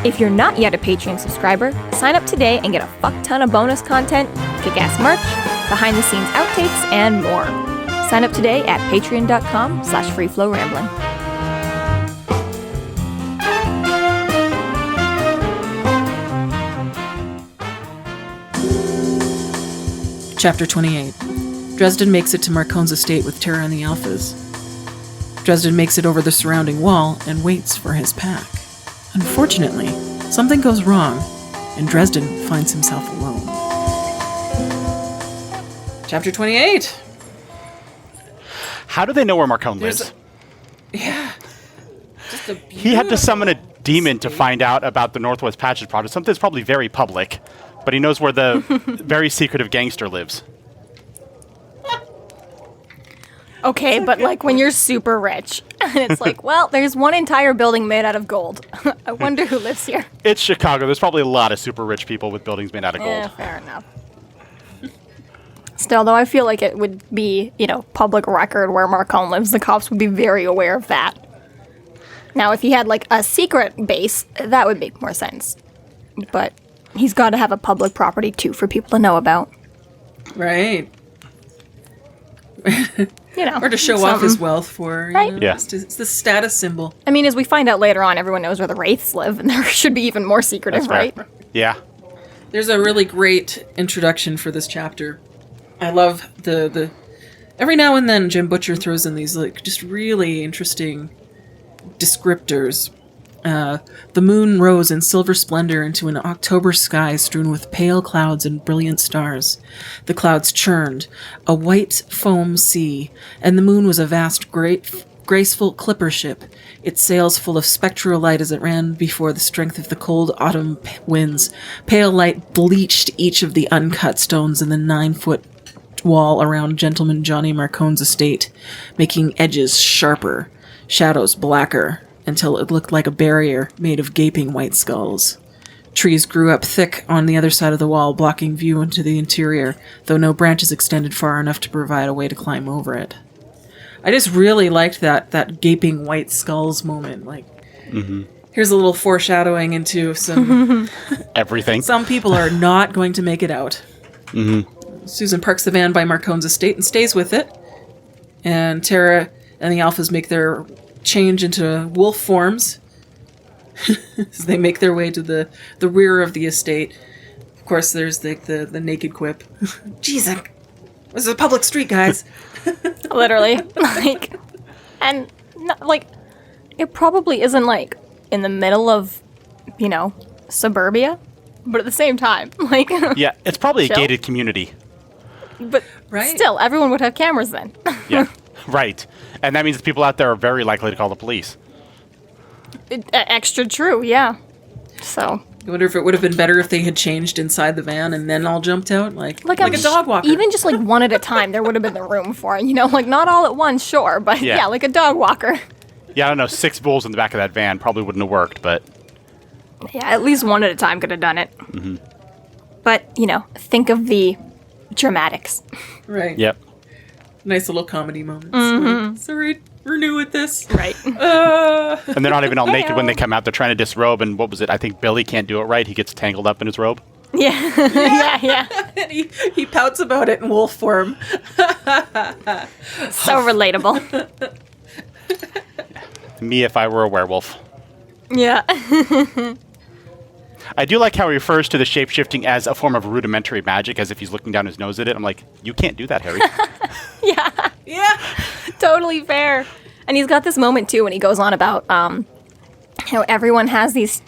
Speaker 4: If you're not yet a Patreon subscriber, sign up today and get a fuck ton of bonus content, kick-ass merch, behind-the-scenes outtakes, and more. Sign up today at patreon.com/freeflowrambling.
Speaker 2: Chapter 28. Dresden makes it to Marcone's estate with Tera and the Alphas. Dresden makes it over the surrounding wall and waits for his pack. Unfortunately, something goes wrong, and Dresden finds himself alone. Chapter 28.
Speaker 3: How do they know where Marcone lives?
Speaker 2: Just a
Speaker 3: He had to summon a
Speaker 2: beautiful
Speaker 3: demon to
Speaker 2: estate.
Speaker 3: find out about the Northwest Passage project. Something that's probably very public, but he knows where the very secretive gangster lives.
Speaker 4: Okay, but like when you're super rich, and it's like, well, there's one entire building made out of gold. I wonder who lives here.
Speaker 3: It's Chicago. There's probably a lot of super rich people with buildings made out of
Speaker 4: Yeah,
Speaker 3: gold.
Speaker 4: fair enough. Still, though, I feel like it would be, public record where Marcone lives. The cops would be very aware of that. Now, if he had, like, a secret base, that would make more sense. But he's got to have a public property, too, for people to know about.
Speaker 2: Right. Or to show off his wealth for,
Speaker 4: Right.
Speaker 3: Yeah.
Speaker 2: It's the status symbol.
Speaker 4: I mean, as we find out later on, everyone knows where the Wraiths live, and there should be even more secretive,
Speaker 3: That's
Speaker 4: right?
Speaker 3: Yeah.
Speaker 2: There's a really great introduction for this chapter. I love the every now and then Jim Butcher throws in these like just really interesting descriptors. The moon rose in silver splendor into an October sky strewn with pale clouds and brilliant stars. The clouds churned, a white foam sea, and the moon was a vast, graceful clipper ship, its sails full of spectral light as it ran before the strength of the cold autumn winds. Pale light bleached each of the uncut stones in the 9-foot wall around Gentleman Johnny Marcone's estate, making edges sharper, shadows blacker, until it looked like a barrier made of gaping white skulls. Trees grew up thick on the other side of the wall, blocking view into the interior, though no branches extended far enough to provide a way to climb over it. I just really liked that gaping white skulls moment. Like, here's a little foreshadowing into some...
Speaker 3: Everything.
Speaker 2: Some people are not going to make it out. Susan parks the van by Marcone's estate and stays with it. And Tera and the Alphas make their change into wolf forms as they make their way to the rear of the estate. Of course, there's the naked quip. Jeez, this is a public street, guys.
Speaker 4: Literally. It probably isn't, like, in the middle of, suburbia, but at the same time,
Speaker 3: Yeah, it's probably
Speaker 4: Chill.
Speaker 3: a gated community.
Speaker 4: but
Speaker 2: Right.
Speaker 4: still, everyone would have cameras then.
Speaker 3: Yeah, right. And that means the people out there are very likely to call the police.
Speaker 4: Extra true, yeah. So,
Speaker 2: I wonder if it would have been better if they had changed inside the van and then all jumped out, like
Speaker 4: I'm
Speaker 2: a dog walker.
Speaker 4: Even just, one at a time, there would have been the room for it, not all at once, sure, but
Speaker 3: Yeah.
Speaker 4: yeah, like a dog walker.
Speaker 3: Yeah, I don't know. 6 bulls in the back of that van probably wouldn't have worked, but...
Speaker 4: Yeah, at least one at a time could have done it. Mm-hmm. But, think of the dramatics.
Speaker 2: Right.
Speaker 3: Yep.
Speaker 2: Nice little comedy moments. Like, sorry, we're new at this.
Speaker 4: Right.
Speaker 3: And they're not even all naked when they come out. They're trying to disrobe, and what was it? I think Billy can't do it right. He gets tangled up in his robe.
Speaker 4: Yeah. yeah.
Speaker 2: And he pouts about it in wolf form.
Speaker 4: So relatable.
Speaker 3: Me if I were a werewolf.
Speaker 4: Yeah.
Speaker 3: I do like how he refers to the shape-shifting as a form of rudimentary magic, as if he's looking down his nose at it. I'm like, you can't do that, Harry.
Speaker 2: Yeah.
Speaker 4: Totally fair. And he's got this moment, too, when he goes on about how everyone has these...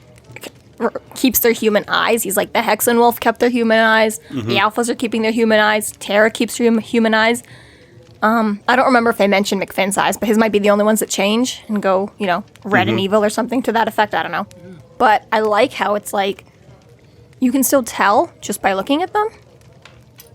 Speaker 4: keeps their human eyes. He's like, the Hexen Wolf kept their human eyes. Mm-hmm. The Alphas are keeping their human eyes. Tera keeps her human eyes. I don't remember if they mentioned McFinn's eyes, but his might be the only ones that change and go, red and evil or something to that effect. I don't know. But I like how it's like, you can still tell just by looking at them.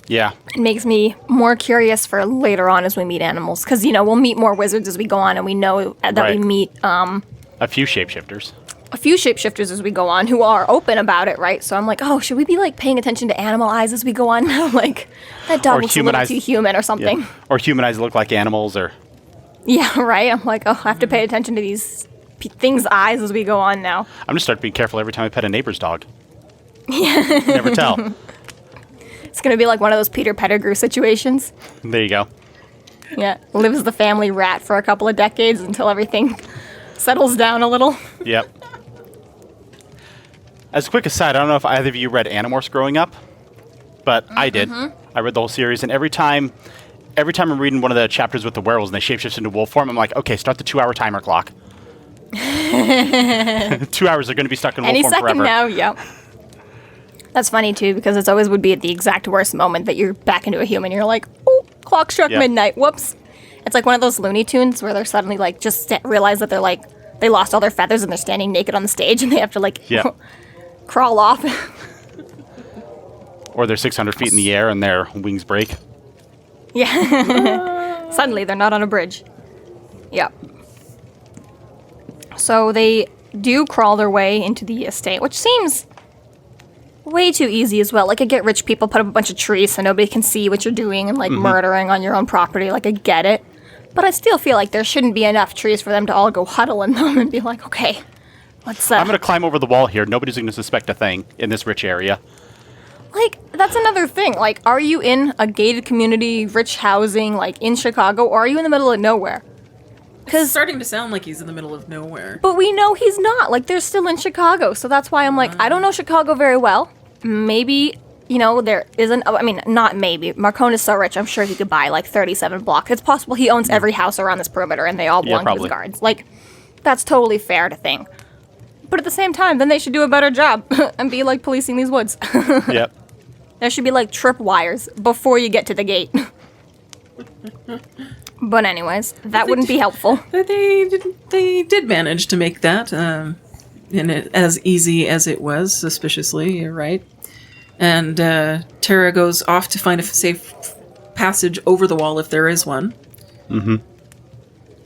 Speaker 3: Yeah.
Speaker 4: It makes me more curious for later on as we meet animals. Because, we'll meet more wizards as we go on, and we know that we meet...
Speaker 3: a few shapeshifters.
Speaker 4: A few shapeshifters as we go on who are open about it, right? So I'm like, oh, should we be paying attention to animal eyes as we go on now? Like, that dog looks a little too human or something.
Speaker 3: Yeah. Or human eyes look like animals or...
Speaker 4: Yeah, right? I'm like, oh, I have to pay attention to these things' eyes as we go on now.
Speaker 3: I'm going to start being careful every time I pet a neighbor's dog. Yeah. Never tell.
Speaker 4: It's going to be like one of those Peter Pettigrew situations.
Speaker 3: There you go.
Speaker 4: Yeah, lives the family rat for a couple of decades until everything settles down a little.
Speaker 3: Yep. As a quick aside, I don't know if either of you read Animorphs growing up, but I did. I read the whole series, and every time I'm reading one of the chapters with the werewolves and they shapeshift into wolf form, I'm like, okay, start the 2-hour timer clock. 2 hours, they're going to be stuck in wolf form forever.
Speaker 4: Any second now, yep. That's funny, too, because it always would be at the exact worst moment that you're back into a human. You're like, oh, clock struck midnight, whoops. It's like one of those Looney Tunes where they're suddenly, just realize that they're, they lost all their feathers and they're standing naked on the stage and they have to, crawl off.
Speaker 3: Or they're 600 feet in the air and their wings break.
Speaker 4: Yeah. Suddenly, they're not on a bridge. Yep. So they do crawl their way into the estate, which seems way too easy as well. Like, I get rich people put up a bunch of trees so nobody can see what you're doing and, murdering on your own property. Like, I get it. But I still feel like there shouldn't be enough trees for them to all go huddle in them and be like, okay, let's...
Speaker 3: I'm going to climb over the wall here. Nobody's going to suspect a thing in this rich area.
Speaker 4: That's another thing. Are you in a gated community, rich housing, in Chicago, or are you in the middle of nowhere?
Speaker 2: It's starting to sound like he's in the middle of nowhere.
Speaker 4: But we know he's not. They're still in Chicago, so that's why I'm I don't know Chicago very well. Maybe, there isn't... I mean, not maybe. Marcone is so rich, I'm sure he could buy, 37 blocks. It's possible he owns every house around this perimeter, and they all belong to his guards. That's totally fair to think. But at the same time, then they should do a better job and be, policing these woods.
Speaker 3: Yep.
Speaker 4: There should be, trip wires before you get to the gate. But anyways, that wouldn't be helpful.
Speaker 2: They did manage to make that in it as easy as it was, suspiciously, you're right. And Tera goes off to find a safe passage over the wall if there is one. Mm-hmm.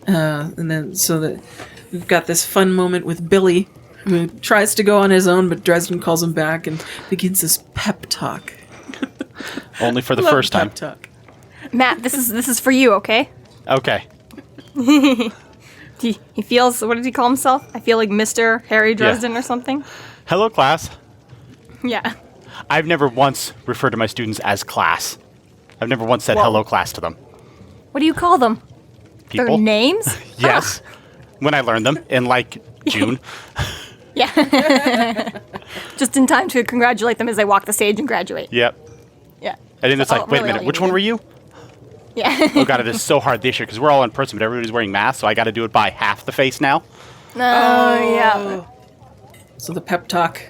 Speaker 2: And then so that we've got this fun moment with Billy, who tries to go on his own, but Dresden calls him back and begins this pep talk.
Speaker 3: Only for the first time.
Speaker 2: Pep talk.
Speaker 4: Matt, this is for you, okay?
Speaker 3: Okay.
Speaker 4: He feels, what did he call himself? I feel like Mr. Harry Dresden or something.
Speaker 3: Hello, class.
Speaker 4: Yeah.
Speaker 3: I've never once referred to my students as class. I've never once said hello, class to them.
Speaker 4: What do you call them?
Speaker 3: People?
Speaker 4: Their names?
Speaker 3: Yes. When I learned them in, June.
Speaker 4: Yeah. Just in time to congratulate them as they walk the stage and graduate.
Speaker 3: Yep.
Speaker 4: Yeah.
Speaker 3: And then it's wait
Speaker 4: really
Speaker 3: a minute, which one were you?
Speaker 4: Yeah.
Speaker 3: Oh, God, it is so hard this year because we're all in person, but everybody's wearing masks, so I got to do it by half the face now.
Speaker 4: Oh, yeah.
Speaker 2: So the pep talk.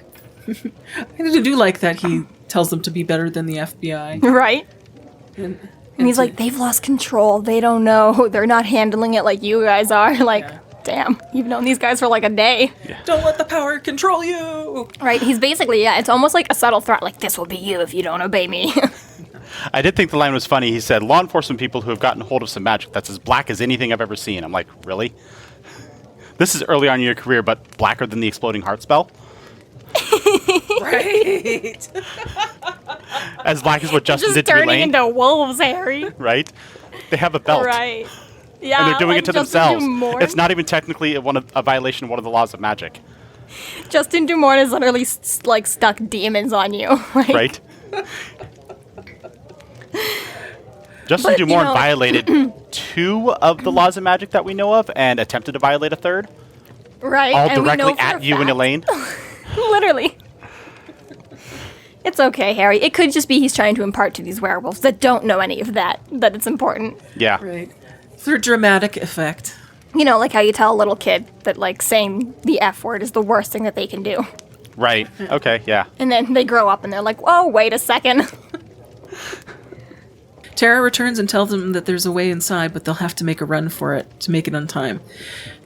Speaker 2: I do like that he tells them to be better than the FBI.
Speaker 4: Right?
Speaker 2: And
Speaker 4: he's like, they've lost control. They don't know. They're not handling it like you guys are. Damn, you've known these guys for a day.
Speaker 2: Yeah. Don't let the power control you.
Speaker 4: Right, he's basically, it's almost like a subtle threat, this will be you if you don't obey me.
Speaker 3: I did think the line was funny. He said, law enforcement people who have gotten hold of some magic that's as black as anything I've ever seen. I'm like, really? This is early on in your career, but blacker than the exploding heart spell.
Speaker 2: Right.
Speaker 3: As black as what Justin
Speaker 4: Just
Speaker 3: did to
Speaker 4: turning
Speaker 3: Elaine.
Speaker 4: into wolves, Harry.
Speaker 3: Right? They have a belt.
Speaker 4: Right. Yeah.
Speaker 3: And they're doing
Speaker 4: like
Speaker 3: it to
Speaker 4: Justin
Speaker 3: themselves.
Speaker 4: Dumorn.
Speaker 3: It's not even technically a violation of one of the laws of magic.
Speaker 4: Justin Dumorn is literally like stuck demons on you. Like,
Speaker 3: Right? Justin
Speaker 4: But, you
Speaker 3: Dumorn
Speaker 4: know-
Speaker 3: violated 2 of the laws of magic that we know of and attempted to violate a 3rd.
Speaker 4: Right.
Speaker 3: All
Speaker 4: and we know
Speaker 3: directly
Speaker 4: for
Speaker 3: at
Speaker 4: a
Speaker 3: you and
Speaker 4: fact-
Speaker 3: Elaine.
Speaker 4: Literally. It's okay, Harry. It could just be he's trying to impart to these werewolves that don't know any of that it's important.
Speaker 3: Yeah.
Speaker 2: Right. For dramatic effect.
Speaker 4: You know, like how you tell a little kid that, like, saying the F word is the worst thing that they can do.
Speaker 3: Right. Okay, yeah.
Speaker 4: And then they grow up and they're like, whoa, wait a second.
Speaker 2: Tera returns and tells them that there's a way inside, but they'll have to make a run for it to make it on time.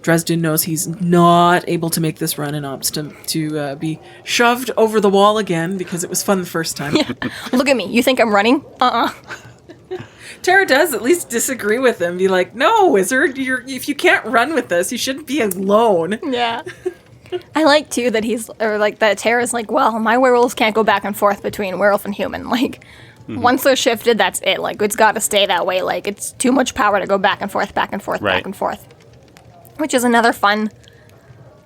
Speaker 2: Dresden knows he's not able to make this run and opts to be shoved over the wall again because it was fun the first time.
Speaker 4: Look at me. You think I'm running?
Speaker 2: Tera does at least disagree with him. Be like, no, wizard, if you can't run with us, you shouldn't be alone.
Speaker 4: Yeah. I like, too, that that Tara's like, well, my werewolves can't go back and forth between werewolf and human. Like, once they're shifted, that's it. Like, it's got to stay that way. Like, it's too much power to go back and forth, back and forth,
Speaker 3: Right.
Speaker 4: back and forth. Which is another fun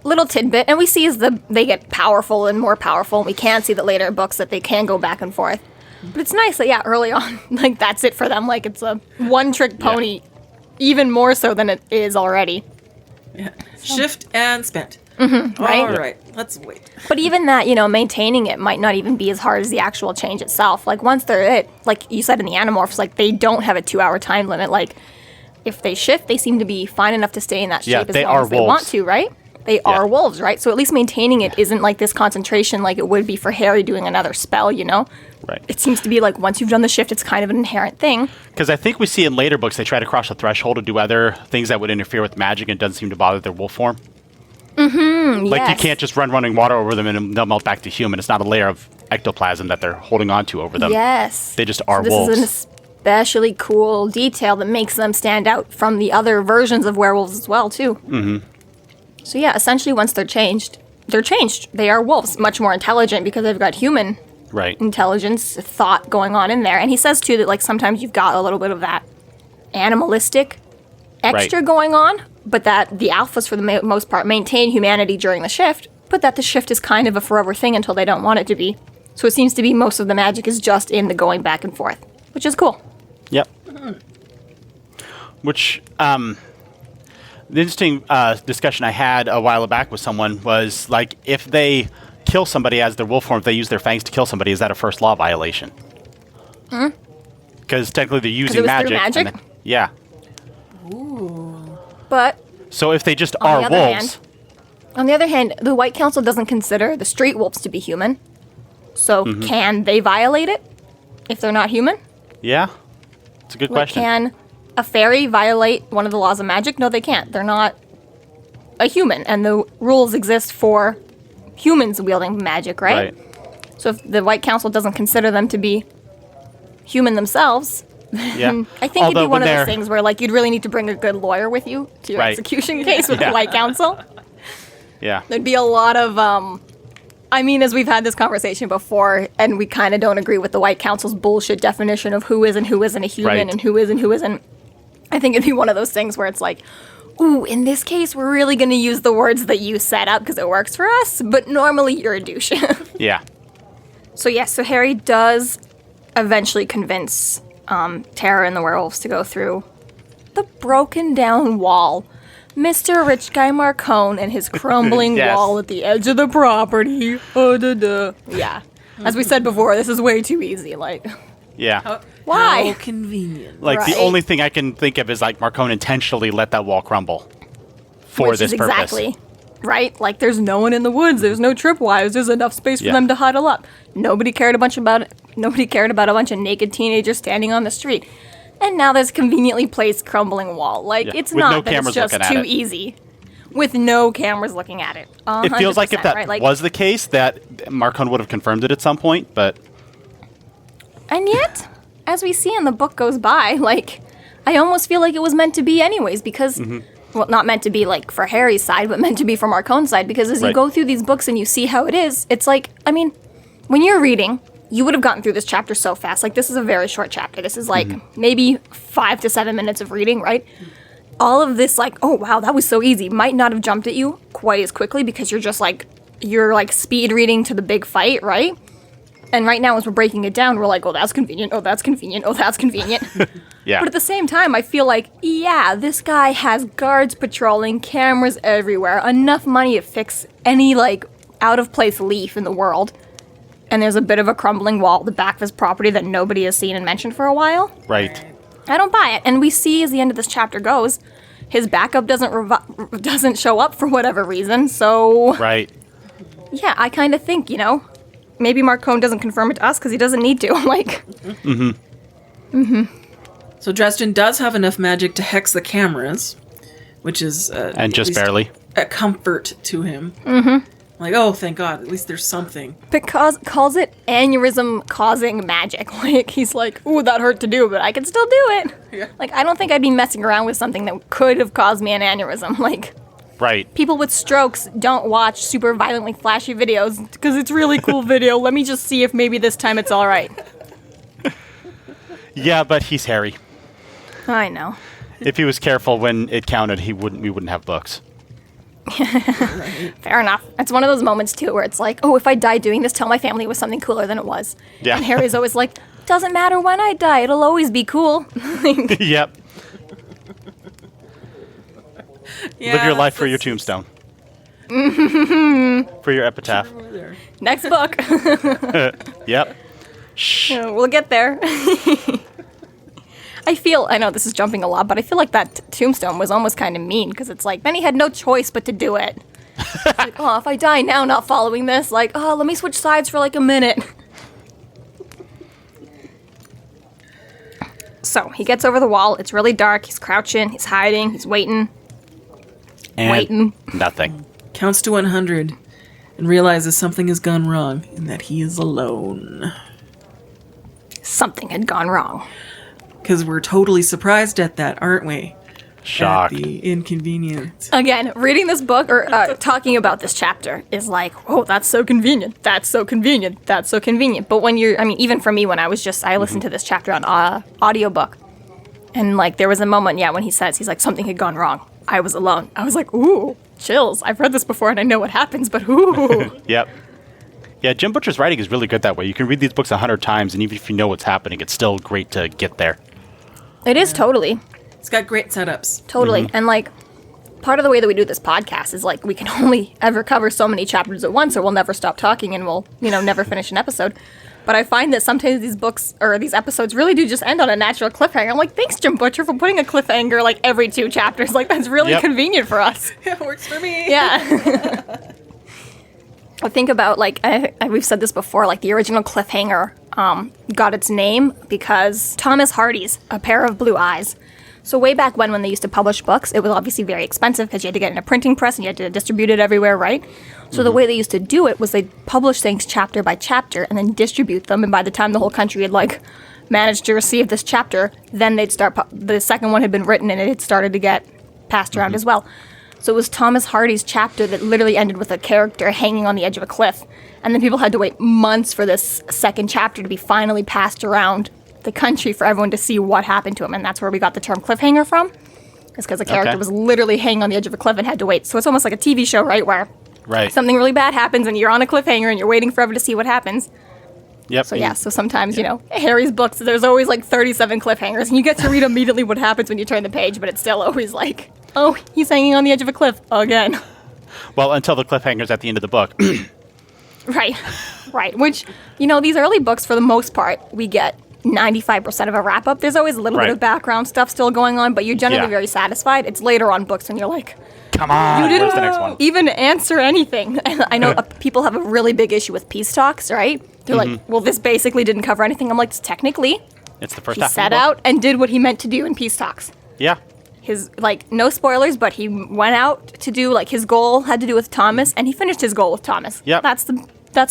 Speaker 4: little tidbit. And we see as they get powerful and more powerful, and we can see that later in books that they can go back and forth. But it's nice that, yeah, early on, like, that's it for them. Like, it's a one-trick pony, even more so than it is already.
Speaker 2: Yeah. Shift and spent.
Speaker 4: right?
Speaker 2: All right, let's wait.
Speaker 4: But even that, maintaining it might not even be as hard as the actual change itself. Like, once they're like you said in the Animorphs, like, they don't have a 2-hour time limit. Like, if they shift, they seem to be fine enough to stay in that shape
Speaker 3: Yeah,
Speaker 4: as
Speaker 3: they
Speaker 4: long
Speaker 3: are
Speaker 4: as they want
Speaker 3: wolves.
Speaker 4: to, right? They are wolves, right? So at least maintaining it isn't like this concentration like it would be for Harry doing another spell,
Speaker 3: Right.
Speaker 4: It seems to be like once you've done the shift, it's kind of an inherent thing.
Speaker 3: Because I think we see in later books they try to cross the threshold to do other things that would interfere with magic and it doesn't seem to bother their wolf form. Like, you can't just run running water over them and they'll melt back to human. It's not a layer of ectoplasm that they're holding on to over them.
Speaker 4: Yes.
Speaker 3: They just are
Speaker 4: this
Speaker 3: wolves.
Speaker 4: is an especially cool detail that makes them stand out from the other versions of werewolves as well, too. Mm-hmm. So yeah, essentially once they're changed. They are wolves, much more intelligent because they've got human
Speaker 3: Right.
Speaker 4: intelligence, thought going on in there. And he says, too, that like sometimes you've got a little bit of that animalistic extra
Speaker 3: Right.
Speaker 4: going on, but that the alphas, for the most part, maintain humanity during the shift, but that the shift is kind of a forever thing until they don't want it to be. So it seems to be most of the magic is just in the going back and forth, which is cool.
Speaker 3: Yep. Which, the interesting discussion I had a while back with someone was, like, if they kill somebody as their wolf form, if they use their fangs to kill somebody, is that a first law violation? Because technically they're using
Speaker 4: it was through
Speaker 3: magic.
Speaker 4: magic?
Speaker 3: Yeah.
Speaker 4: But
Speaker 3: So if they just
Speaker 4: On
Speaker 3: are
Speaker 4: the other
Speaker 3: wolves,
Speaker 4: on the other hand, the White Council doesn't consider the street wolves to be human. So can they violate it if they're not human?
Speaker 3: yeah, it's a good
Speaker 4: Like,
Speaker 3: question.
Speaker 4: can a fairy violate one of the laws of magic? No, they can't. They're not a human, and the rules exist for humans wielding magic, right? So if the White Council doesn't consider them to be human themselves,
Speaker 3: Yeah.
Speaker 4: I think it'd be
Speaker 3: Although
Speaker 4: one
Speaker 3: when
Speaker 4: of those
Speaker 3: they're-
Speaker 4: things where like you'd really need to bring a good lawyer with you to your
Speaker 3: Right.
Speaker 4: execution case with
Speaker 3: Yeah.
Speaker 4: the White Council.
Speaker 3: Yeah.
Speaker 4: There'd be a lot of I mean, as we've had this conversation before, and we kind of don't agree with the White Council's bullshit definition of who is and who isn't a human
Speaker 3: Right.
Speaker 4: and who is and who isn't. I think it'd be one of those things where it's like, ooh, in this case, we're really going to use the words that you set up because it works for us, but normally you're a douche.
Speaker 3: Yeah.
Speaker 4: So yes, so Harry does eventually convince Tera and the werewolves to go through the broken down wall. Mr. Rich Guy Marcone and his crumbling
Speaker 3: Yes.
Speaker 4: wall at the edge of the property. Yeah. As we said before, this is way too easy. Like,
Speaker 3: Yeah.
Speaker 4: why?
Speaker 2: How convenient.
Speaker 3: Like, the
Speaker 4: Right.
Speaker 3: only thing I can think of is, like, Marcone intentionally let that wall crumble for
Speaker 4: Which
Speaker 3: this
Speaker 4: is
Speaker 3: purpose.
Speaker 4: exactly right. Like, there's no one in the woods. There's no tripwires. There's enough space for
Speaker 3: Yeah.
Speaker 4: them to huddle up. Nobody cared about a bunch of naked teenagers standing on the street. And now there's a conveniently placed crumbling wall. Like,
Speaker 3: Yeah.
Speaker 4: it's
Speaker 3: With
Speaker 4: not
Speaker 3: no
Speaker 4: that it's
Speaker 3: cameras
Speaker 4: just
Speaker 3: looking at
Speaker 4: too
Speaker 3: it.
Speaker 4: easy. With no cameras looking at it.
Speaker 3: It feels like if
Speaker 4: 100%,
Speaker 3: that
Speaker 4: right? Like,
Speaker 3: was the case, that Marcone would have confirmed it at some point, but
Speaker 4: and yet, as we see in the book goes by, like, I almost feel like it was meant to be anyways, because well, not meant to be like for Harry's side, but meant to be for Marcone's side, because as you go through these books and you see how it is, it's like, I mean, when you're reading, you would have gotten through this chapter so fast. Like, this is a very short chapter. This is like maybe 5 to 7 minutes of reading, right? All of this, like, oh wow, that was so easy, might not have jumped at you quite as quickly because you're just like, you're like speed reading to the big fight, right? And right now, as we're breaking it down, we're like, oh, that's convenient, oh, that's convenient, oh, that's convenient.
Speaker 3: Yeah.
Speaker 4: But at the same time, I feel like, yeah, this guy has guards patrolling, cameras everywhere, enough money to fix any, like, out-of-place leaf in the world. And there's a bit of a crumbling wall at the back of his property that nobody has seen and mentioned for a while.
Speaker 3: Right.
Speaker 4: I don't buy it. And we see, as the end of this chapter goes, his backup doesn't show up for whatever reason, so...
Speaker 3: Right.
Speaker 4: Yeah, I kind of think, you know, maybe Marcone doesn't confirm it to us because he doesn't need to. Like,
Speaker 2: So Dresden does have enough magic to hex the cameras, which is
Speaker 3: And just barely.
Speaker 2: a comfort to him. Mm-hmm. Like, oh, thank God, at least there's something.
Speaker 4: because calls it aneurysm-causing magic. Like, he's like, ooh, that hurt to do, but I can still do it.
Speaker 2: Yeah.
Speaker 4: Like, I don't think I'd be messing around with something that could have caused me an aneurysm. Like,
Speaker 3: Right.
Speaker 4: people with strokes don't watch super violently flashy videos because it's really cool video. Let me just see if maybe this time it's all right.
Speaker 3: Yeah, but he's Harry.
Speaker 4: I know.
Speaker 3: If he was careful when it counted, we wouldn't have books.
Speaker 4: Fair enough. It's one of those moments, too, where it's like, oh, if I die doing this, tell my family it was something cooler than it was.
Speaker 3: Yeah.
Speaker 4: And Harry's always like, doesn't matter when I die, it'll always be cool.
Speaker 3: Yep.
Speaker 2: Yeah,
Speaker 3: Live your life for your
Speaker 2: that's-
Speaker 3: tombstone. For your epitaph.
Speaker 2: Over there.
Speaker 4: Next book.
Speaker 3: Yep. Shh.
Speaker 4: We'll get there. I know this is jumping a lot, but I feel like that tombstone was almost kind of mean, because it's like, then he had no choice but to do it. It's like, oh, if I die now not following this, like, oh, let me switch sides for like a minute. So, he gets over the wall, it's really dark, he's crouching, he's hiding, he's waiting.
Speaker 3: And nothing.
Speaker 2: Counts to 100 and realizes something has gone wrong and that he is alone.
Speaker 4: Something had gone wrong.
Speaker 2: Because we're totally surprised at that, aren't we?
Speaker 3: Shocked.
Speaker 2: At the inconvenience.
Speaker 4: Again, reading this book or talking about this chapter is like, oh, that's so convenient. That's so convenient. That's so convenient. But when even for me, when I listened to this chapter on audiobook, and like there was a moment, when he's like, something had gone wrong. I was alone. I was like, ooh, chills. I've read this before and I know what happens, but ooh.
Speaker 3: Yep. Yeah, Jim Butcher's writing is really good that way. You can read these books 100 times, and even if you know what's happening, it's still great to get there.
Speaker 4: It is totally.
Speaker 2: It's got great setups.
Speaker 4: Totally. And like, part of the way that we do this podcast is like, we can only ever cover so many chapters at once or we'll never stop talking and we'll, never finish an episode. But I find that sometimes these books or these episodes really do just end on a natural cliffhanger. I'm like, thanks, Jim Butcher, for putting a cliffhanger like every 2 chapters. Like, that's really convenient for us.
Speaker 2: It works for me.
Speaker 4: Yeah. I think about, like, we've said this before, like, the original cliffhanger got its name because Thomas Hardy's A Pair of Blue Eyes. So way back when they used to publish books, it was obviously very expensive because you had to get it in a printing press and you had to distribute it everywhere, right? So the way they used to do it was they'd publish things chapter by chapter and then distribute them, and by the time the whole country had, like, managed to receive this chapter, then they'd start, the second one had been written and it had started to get passed around as well. So it was Thomas Hardy's chapter that literally ended with a character hanging on the edge of a cliff. And then people had to wait months for this second chapter to be finally passed around the country for everyone to see what happened to him. And that's where we got the term cliffhanger from. It's because the character was literally hanging on the edge of a cliff and had to wait. So it's almost like a TV show, right? Where something really bad happens and you're on a cliffhanger and you're waiting forever to see what happens.
Speaker 3: Yep.
Speaker 4: So so sometimes, Harry's books, there's always like 37 cliffhangers and you get to read immediately what happens when you turn the page, but it's still always like, oh, he's hanging on the edge of a cliff again.
Speaker 3: Well, until the cliffhanger's at the end of the book.
Speaker 4: Right. Which, these early books, for the most part, we get 95% of a wrap-up. There's always a little bit of background stuff still going on, but you're generally very satisfied. It's later on books when you're like,
Speaker 3: come on, where's the next one?
Speaker 4: Even answer anything. And I know people have a really big issue with peace talks, right? They're like, well, this basically didn't cover anything. I'm like, technically,
Speaker 3: it's the first
Speaker 4: he
Speaker 3: half
Speaker 4: set
Speaker 3: of the book.
Speaker 4: out and did what he meant to do in peace talks.
Speaker 3: Yeah.
Speaker 4: His, like, no spoilers, but he went out to do, like, his goal had to do with Thomas, and he finished his goal with Thomas.
Speaker 3: Yep.
Speaker 4: That's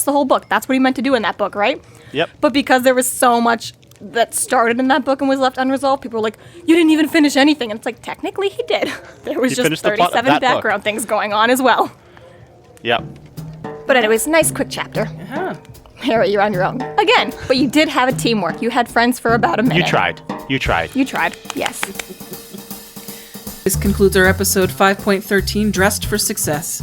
Speaker 4: the whole book. That's what he meant to do in that book, right?
Speaker 3: Yep.
Speaker 4: But because there was so much that started in that book and was left unresolved. People were like, you didn't even finish anything. And it's like, technically he did. There was
Speaker 3: He
Speaker 4: just
Speaker 3: finished the plot of
Speaker 4: 37
Speaker 3: that book.
Speaker 4: background things going on as well.
Speaker 3: Yep.
Speaker 4: But anyways, nice quick chapter.
Speaker 2: Yeah.
Speaker 4: Harry, you're on your own. Again, but you did have a teamwork. You had friends for about a minute.
Speaker 3: You tried.
Speaker 4: You tried, yes.
Speaker 2: This concludes our episode 5.13, Dressed for Success.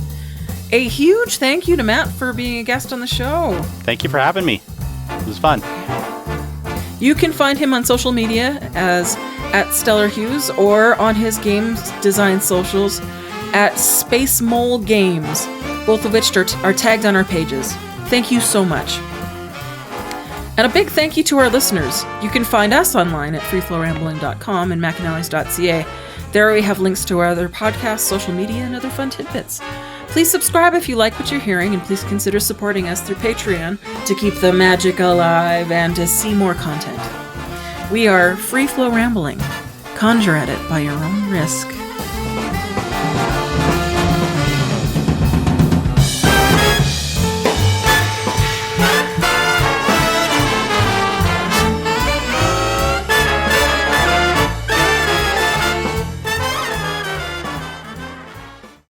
Speaker 2: A huge thank you to Matt for being a guest on the show.
Speaker 3: Thank you for having me. It was fun.
Speaker 2: You can find him on social media as @StellarHughes or on his games design socials @SpaceMoleGames, both of which are tagged on our pages. Thank you so much. And a big thank you to our listeners. You can find us online at freeflowrambling.com and McAnally's.ca. There we have links to our other podcasts, social media, and other fun tidbits. Please subscribe if you like what you're hearing, and please consider supporting us through Patreon to keep the magic alive and to see more content. We are Free Flow Rambling. Conjure at it by your own risk.